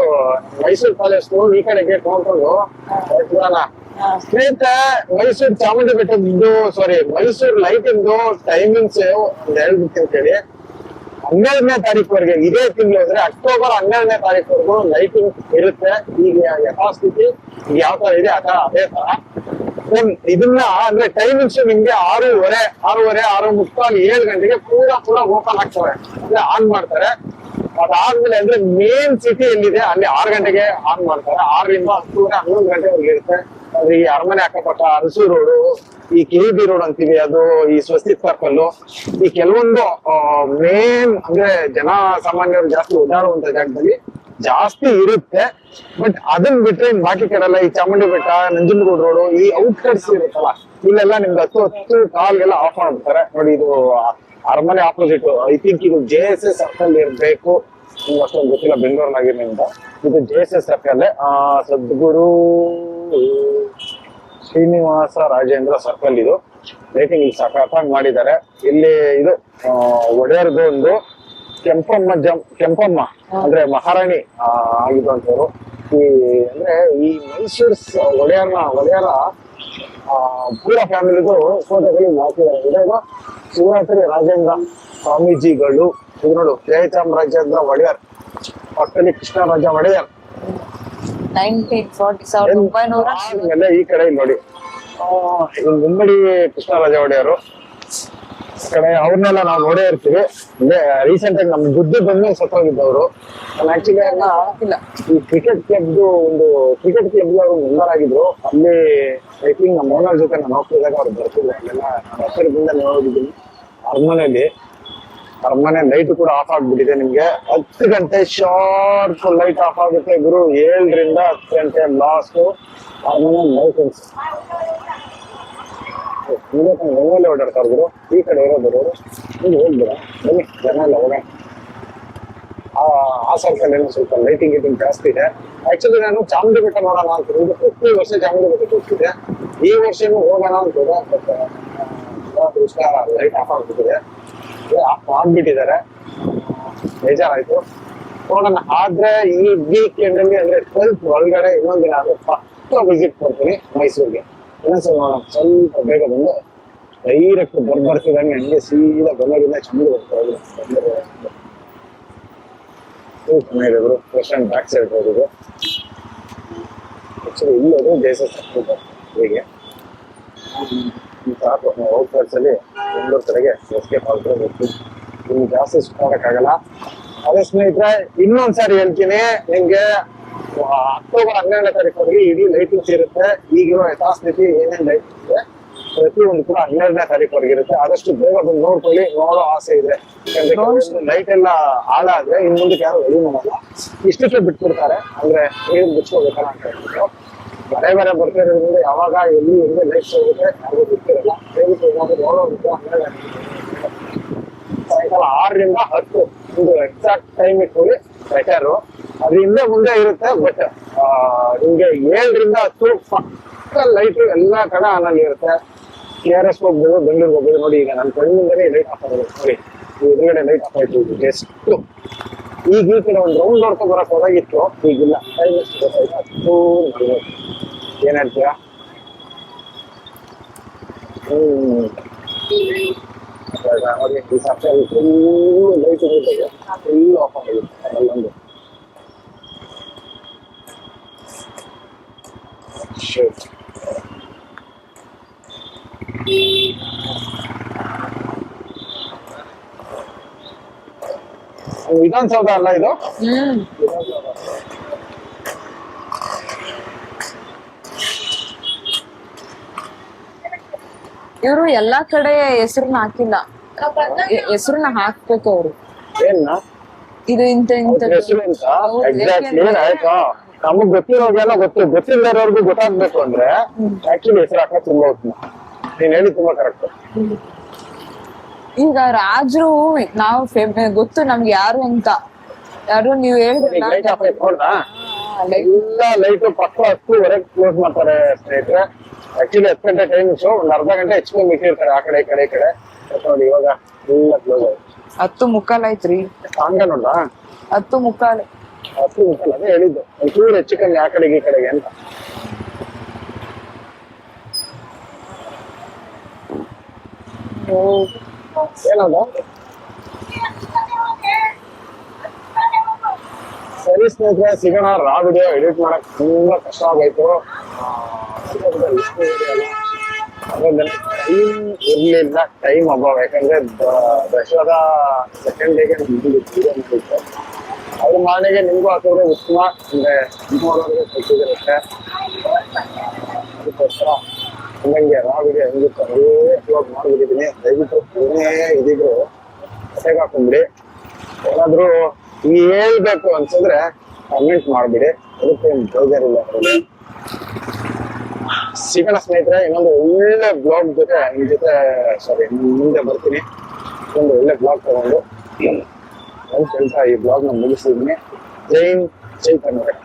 ಮೈಸೂರು ಪ್ಯಾಲೇಸ್ ಈ ಕಡೆ ಗೇಟ್ ನೋಡ್ಕೊಂಡು ಸ್ನೇಹಿತ, ಮೈಸೂರು ಚಾಮುಂಡಿ ಬೆಟ್ಟದ್ದು ಸಾರಿ ಮೈಸೂರು ಲೈಟಿಂದು ಟೈಮಿಂಗ್ಸ್ ಒಂದ್ ಹೇಳ್ಬಿಡ್ತೀನಿ ಕೇಳಿ. 12ನೇ ತಾರೀಕುವರೆಗೆ, ಇದೇ ತಿಂಗಳು ಅಂದ್ರೆ ಅಕ್ಟೋಬರ್ 12ನೇ ತಾರೀಕುವರೆಗೂ ಲೈಟಿಂಗ್ ಇರುತ್ತೆ. ಈಗ ಯಥಾಸ್ಥಿತಿ ಯಾವ ತರ ಇದೆ ಅದೇ ತರ. ಇದನ್ನ ಅಂದ್ರೆ ಟೈಮಿಂಗ್ಸ್ ನಿಮ್ಗೆ 6:30, 6:45, 7 ಗಂಟೆಗೆ ಪೂರಾ ಓಪನ್ ಆಗ್ತವೆ, ಅಂದ್ರೆ ಆನ್ ಮಾಡ್ತಾರೆ. ಅದಾದ್ಮೇಲೆ ಅಂದ್ರೆ ಮೇನ್ ಸಿಟಿ ಎಲ್ಲಿದೆ ಅಲ್ಲಿ 6 ಗಂಟೆಗೆ ಆನ್ ಮಾಡ್ತಾರೆ. 6ರಿಂದ 10:30, 11 ಗಂಟೆವರೆಗೆ ಇರುತ್ತೆ. ಅಂದ್ರೆ ಈ ಅರಮನೆ ಅಕ್ಕಪಕ್ಕ ಅರಸು ರೋಡು, ಈ KEB ರೋಡ್ ಅಂತೀವಿ, ಅದು ಈ ಸ್ವಸ್ತಿಕ್ ಸರ್ಕಲ್, ಈ ಕೆಲವೊಂದು ಮೇನ್ ಅಂದ್ರೆ ಜನ ಸಾಮಾನ್ಯರು ಜಾಸ್ತಿ ಓಡಾಡುವಂತ ಜಾಗದಲ್ಲಿ ಜಾಸ್ತಿ ಇರುತ್ತೆ. ಬಟ್ ಅದನ್ನ ಬಿಟ್ರೆ ಬಾಕಿ ಕಡೆ ಎಲ್ಲ ಈ ಚಾಮುಂಡಿ ಬೆಟ್ಟ, ನಂಜನಗೂಡು ರೋಡು, ಈ ಔಟ್ಸ್ಕಟ್ಸ್ ಇರುತ್ತಲ್ಲ, ಇಲ್ಲೆಲ್ಲ ನಿಮ್ಗೆ 10 ಕಾಲ್ಗೆಲ್ಲ ಆಫ್ ಮಾಡ್ತಾರೆ. ನೋಡಿ, ಇದು ಅರಮನೆ ಆಪೋಸಿಟ್, ಐ ಥಿಂಕ್ ಇದು JSS ಸರ್ಕಲ್ ಇರ್ಬೇಕು, ನಿಮ್ಗೆ ಅಷ್ಟೊಂದು ಗೊತ್ತಿಲ್ಲ ಬೆಂಗಳೂರಿನಾಗಿರ್ಲಿಂದ. ಇದು JSS ಸರ್ಕಲ್, ಸದ್ಗುರು ಶ್ರೀನಿವಾಸ ರಾಜೇಂದ್ರ ಸರ್ಕಲ್. ಇದು ಲೈಟಿಂಗ್ ಇಲ್ಲಿ ಸಖತ್ತಾಗಿ ಮಾಡಿದ್ದಾರೆ. ಇಲ್ಲಿ ಇದು ಒಡೆಯರ್ದು ಒಂದು ಕೆಂಪಮ್ಮ ಅಂದ್ರೆ ಮಹಾರಾಣಿ ಆಗಿದ್ದಂಥವ್ರು. ಈ ಅಂದ್ರೆ ಈ ಮೈಸೂರು ಒಡೆಯರ ಪೂರ ಫ್ಯಾಮಿಲಿಗೂ ಫೋಟೋಗಳು ಹಾಕಿದ್ದಾರೆ. ಇವಾಗ ಶಿವರಾತ್ರಿ ರಾಜೇಂದ್ರ ಸ್ವಾಮೀಜಿಗಳು ಇದು ನೋಡು, ಜಯಚಾಮರಾಜೇಂದ್ರ ಒಡೆಯರ್, ಪಕ್ಕದಲ್ಲಿ ಕೃಷ್ಣರಾಜ ಒಡೆಯರ್ 1940 ಆಮೇಲೆ ಈ ಕಡೆ ಇಲ್ಲಿ ನೋಡಿ ಇದು ಮುಮ್ಮಡಿ ಕೃಷ್ಣರಾಜ ಒಡೆಯರು. ಈ ಕಡೆ ಅವ್ರನ್ನೆಲ್ಲ ನಾವು ನೋಡೇ ಇರ್ತೀವಿ. ರೀಸೆಂಟ್ ಆಗಿ ನಮ್ ಬುದ್ಧಿ ಬಂದ್ಮೇಲೆ ಸತ್ತೋಗಿದ್ದವರು. ಆಕ್ಚುಲಿ ಈ ಕ್ರಿಕೆಟ್ ಕ್ಲಬ್ ಅವರು ಮೆಂಬರ್ ಆಗಿದ್ರು. ಅಲ್ಲಿ ಐ ಥಿಂಕ್ ನಮ್ಮ ಓನರ್ ಜೊತೆ ನಾನು ಹೋಗ್ತಿದ್ದಾಗ ಅವ್ರು ಬರ್ತಿದ್ರು. ಅಲ್ಲೆಲ್ಲ ನಾನು ಹತ್ತಿರದಿಂದ ನೋಡಿದ್ದೀನಿ. ಅರಮನೆ ಲೈಟ್ ಕೂಡ ಆಫ್ ಆಗ್ಬಿಟ್ಟಿದೆ. ನಿಮ್ಗೆ 10 ಗಂಟೆ ಶಾರ್ಪ್ ಲೈಟ್ ಆಫ್ ಆಗುತ್ತೆ ಗುರು. 7 ರಿಂದ 10 ಗಂಟೆ ಲಾಸ್ಟ್ ಅರಮನೆ ಲೈಸೆನ್ಸ್. ಒಳ್ಳೆ ಓಡಾಡ್ತಾರೆ ಗುರು. ಈ ಕಡೆ ಇರೋದು ನೀವು ಹೋಗ್ಬಿಡ ಬನ್ನಿ, ಜನ ಎಲ್ಲ ಹೋಗೋಣ. ಆ ಸರ್ಕಲ್ ಏನೋ ಸ್ವಲ್ಪ ಲೈಟಿಂಗ್ ಜಾಸ್ತಿ ಇದೆ. ಆಕ್ಚುಲಿ ನಾನು ಚಾಮುಂಡಿ ಬೆಟ್ಟ ನೋಡೋಣ ಅಂತ ಪ್ರತಿ ವರ್ಷ ಚಾಮುಂಡಿ ಬೆಟ್ಟಕ್ಕೆ ಹೋಗ್ತಿದ್ದೆ. ಈ ವರ್ಷನೂ ಹೋಗೋಣ ಅಂತಿದೆ. ಬಟ್ ಲೈಟ್ ಆಫ್ ಆಗ್ಬಿಟ್ಟಿದೆ, ಆಫ್ ಮಾಡ್ಬಿಟ್ಟಿದ್ದಾರೆ. ಬೇಜಾರಾಯ್ತು. ನೋಡೋಣ. ಆದ್ರೆ ಈ ವೀಕೆಂಡ್ ಅಲ್ಲಿ ಅಂದ್ರೆ 12th ಒಳಗಡೆ ಇನ್ನೊಂದಿನ ಪಕ್ಕ ವಿಸಿಟ್ ಕೊಡ್ತೀನಿ ಮೈಸೂರಿಗೆ. ಇನ್ನೊಂದ್ಸಲ ನೋಡೋಣ. ಸ್ವಲ್ಪ ಬೇಗ ಬಂದು ಡೈರೆಕ್ಟ್ ಬರ್ತಿದಂಗೆ ಹಂಗೆ ಸೀದಾ ಬೆಂಗಳೂರಿಂದ ಚಾಮುಂಡಿ ಬರ್ತಾರೆ. ಚೆನ್ನಾಗಿದ್ರು ರೆಸ್ಟೋರೆಂಟ್ ಬ್ಯಾಕ್ ಸೈಡ್ ಹೋಗೋದು. ಆಕ್ಚುಲಿ ಇಲ್ಲೋದು ಜೈಸಸ್ ಹೀಗೆ ಸಾಕು. ಔಟ್ಸೈಡ್ಸ್ ಅಲ್ಲಿ ಬೆಂಗಳೂರು ಕಡೆಗೆ ಎಸ್ಕೇಪ್ ಆಗ್ಬೋದು. ಇನ್ನು ಜಾಸ್ತಿ ಸುತ್ತಾಡಕ್ಕಾಗಲ್ಲ. ಅದೇ ಸ್ನೇಹಿತರೆ, ಇನ್ನೊಂದ್ಸಾರಿ ಹೇಳ್ತೀನಿ ನಿಮ್ಗೆ, ಅಕ್ಟೋಬರ್ 12ನೇ ತಾರೀಕು ಇಡೀ ಲೈಟಿಂಗ್ಸ್ ಇರುತ್ತೆ. ಈಗಿರೋ ಯಥಾಸ್ಥಿತಿ ಏನೇನ್ ಲೈಟ್ ಇದೆ ಪ್ರತಿಯೊಂದು ಕೂಡ 12ನೇ ತಾರೀಕು ಇರುತ್ತೆ. ಆದಷ್ಟು ಬೇಗ ಬಂದು ನೋಡ್ಕೊಳ್ಳಿ. ನೋಡೋ ಆಸೆ ಇದೆ. ಲೈಟ್ ಎಲ್ಲ ಹಾಳಾದ್ರೆ ಇನ್ ಮುಂದಕ್ಕೆ ಯಾರು ರೆಡಿ ಮಾಡಲ್ಲ. ಇಷ್ಟಕ್ಕೆ ಬಿಟ್ಬಿಡ್ತಾರೆ. ಅಂದ್ರೆ ನೀರು ಬಿಚ್ಕೋಬೇಕಲ್ಲ ಅಂತ ಹೇಳ್ಬಿಟ್ಟು ಬೇರೆ ಬೇರೆ ಬರ್ತಿರೋದ್ರಿಂದ ಯಾವಾಗ ಎಲ್ಲಿ ಎಲ್ಲಿ ಲೈಟ್ಸ್ ಹೋಗುತ್ತೆ ಯಾರಿಗೂ ಗೊತ್ತಿರಲ್ಲ. ನೋಡೋದಕ್ಕೆ ಸಾಯಂಕಾಲ 6 ರಿಂದ 10 ಒಂದು ಎಕ್ಸಾಕ್ಟ್ ಟೈಮ್ ಇಟ್ಕೊಳ್ಳಿ ಬೆಟರು. ಅದರಿಂದ ಮುಂದೆ ಇರುತ್ತೆ. ಬಟ್ ನಿಮ್ಗೆ 7 ರಿಂದ 10 ಪಕ್ಕ ಲೈಟ್ ಎಲ್ಲಾ ಕಡೆ ಆನಲ್ಲಿ ಇರುತ್ತೆ. KRS ಹೋಗ್ಬೋದು, ಬೆಂಗಳೂರಿಗೆ ಹೋಗ್ಬೋದು. ನೋಡಿ ಈಗ ನನ್ನ ಕಣ್ಣಿಂದಲೇ ಲೈಟ್ ಆಫ್ ಆಗೋದು. ನೋಡಿ ಎದುರುಗಡೆ ಲೈಟ್ ಆಫ್ ಆಯ್ತು. ಎಷ್ಟು ಈಗ ಈ ಕಡೆ ಒಂದು ರೌಂಡ್ ನೋಡ್ಕೊಂಡು ಬರಕ್ ಹೋದಾಗಿತ್ತು, ಈಗಿಲ್ಲ. ಟೈಮ್ ಎಷ್ಟು ಗೊತ್ತಾಯ್ತು? 10:40. ಏನ್ ಹೇಳ್ತೀರಾ? ನೋಡಿ ಈ ಸಪ್ತಾಹ ಫುಲ್ ಲೈಟ್ ಇರುತ್ತೆ, ಫುಲ್ ಆಫ್ ಆಗಿರುತ್ತೆ. ಅಲ್ಲೊಂದು ವಿಧಾನಸೌಧ ಅಲ್ಲ ಇದು? ಇವರು ಎಲ್ಲಾ ಕಡೆ ಹೆಸರನ್ನ ಹಾಕಿಲ್ಲ, ಹೆಸರನ್ನ ಹಾಕ್ಬೇಕು ಅವ್ರು. ಏನ್ನ ಇದು ಇಂತ ಹೆಸರು ಅಂತ ಎಕ್ಸಾಕ್ಟ್ಲಿ ಆಯ್ತಾ? ನಮಗ್ ಗೊತ್ತಿರೋಗೆಲ್ಲ ಗೊತ್ತಿಲ್ಲದವ್ರಿಗೂ ಗೊತ್ತಾಗ್ಬೇಕು ಅಂದ್ರೆ ಆಕ್ಚುಲಿ ಹೆಸರು ಹಾಕೋದು ತುಂಬಾ ಉತ್ತಮ. ನೀನ್ ಹೇಳಿ ತುಂಬಾ ಕರೆಕ್ಟ್. ಈಗ ರಾಜರು ನಾವು ಗೊತ್ತು ನಮ್ಗೆ ಯಾರು ಅಂತ. ಯಾರು ನೀವ್ ಹೇಳಿದ್ರಲ್ಲ ಲೈಟ್ ಆಫ್ ಆಯ್ತು ನೋಡ್ದಾ? ಎಲ್ಲ ಲೈಟ್ ಪಕ್ಕ 10:00 ಕ್ಲೋಸ್ ಮಾಡ್ತಾರೆ ಸ್ನೇಹಿತರೆ. ಆಕ್ಚುಲಿ 10 ಗಂಟೆ ಟೈಮಿಂಗ್ಸ್, ಒಂದ್ ಅರ್ಧ ಗಂಟೆ ಹೆಚ್ಚು ಇಟ್ಟಿರ್ತಾರೆ ಆ ಕಡೆ ಈ ಕಡೆ. ನೋಡಿ ಇವಾಗ ಎಲ್ಲ ಕ್ಲೋಸ್ ಆಯ್ತು. 10:45 ಆಯ್ತ್ರಿ. ಹಂಗ ನೋಡ್ದಾ? 10:45. 10:45 ಅದೇ ಹೇಳಿದ್ದು. ಒಂಚೂರು ಹೆಚ್ಚು ಕಮ್ಮಿ ಆ ಕಡೆಗೆ ಈ ಕಡೆಗೆ ಅಂತ. ಏನದು? ಸರಿ ಸ್ನೇಹಿತರೆ, ಸಿಗೋಣ. ರಾ ವಿಡಿಯೋ ಎಡಿಟ್ ಮಾಡಕ್ ತುಂಬಾ ಕಷ್ಟ ಆಗೋಯ್ತು. ಟೈಮ್ ಇರ್ಲಿಲ್ಲ, ಟೈಮ್ ಅಭಾವ. ಯಾಕಂದ್ರೆ ದಸರಾದ ಸೆಕೆಂಡ್ ಡೇಗೆ ನಮ್ಗೆ ಅದ್ರ ಮಾನೆಗೆ ನಿಮ್ಗೂ ಹಾಕಿದ್ರೆ ಉತ್ತಮ. ಅಂದ್ರೆ ನೋಡೋರಿಗೆ ಸಿಕ್ಕಿದಿರುತ್ತೆ. ಅದಕ್ಕೋಸ್ಕರ ಹಂಗೆ ರಾ ವಿಡಿಯೋ ಹೆಂಗಿತ್ತು ಅದೇ ಅಪ್ಲೋಡ್ ಮಾಡ್ಬಿಟ್ಟಿದ್ದೀನಿ. ದಯವಿಟ್ಟು ಏನೇ ಇದಿದ್ರು ಹೊಟ್ಟೆಗೆ ಹಾಕೊಂಡ್ಬಿಡಿ. ಏನಾದ್ರು ಹೇಳ್ಬೇಕು ಅನ್ಸಿದ್ರೆ ಕಮೆಂಟ್ ಮಾಡ್ಬಿಡಿ. ಅದಕ್ಕೆ ಬೇಜಾರಿಲ್ಲ. ಸಿಗೋಣ ಸ್ನೇಹಿತರೆ, ಇನ್ನೊಂದು ಒಳ್ಳೆ ಬ್ಲಾಗ್ ಜೊತೆ ನಿಮ್ ಜೊತೆ ಮುಂದೆ ಬರ್ತೀನಿ. ಒಂದು ಒಳ್ಳೆ ಬ್ಲಾಗ್ ತಗೊಂಡು ಅಂತ ಹೇಳ್ತಾ ಈ ಬ್ಲಾಗ್ ನ ಮುಗಿಸಿದೀನಿ. ಜೈ ಹಿಂದ್, ಜೈ ಕರ್ನಾಟಕ.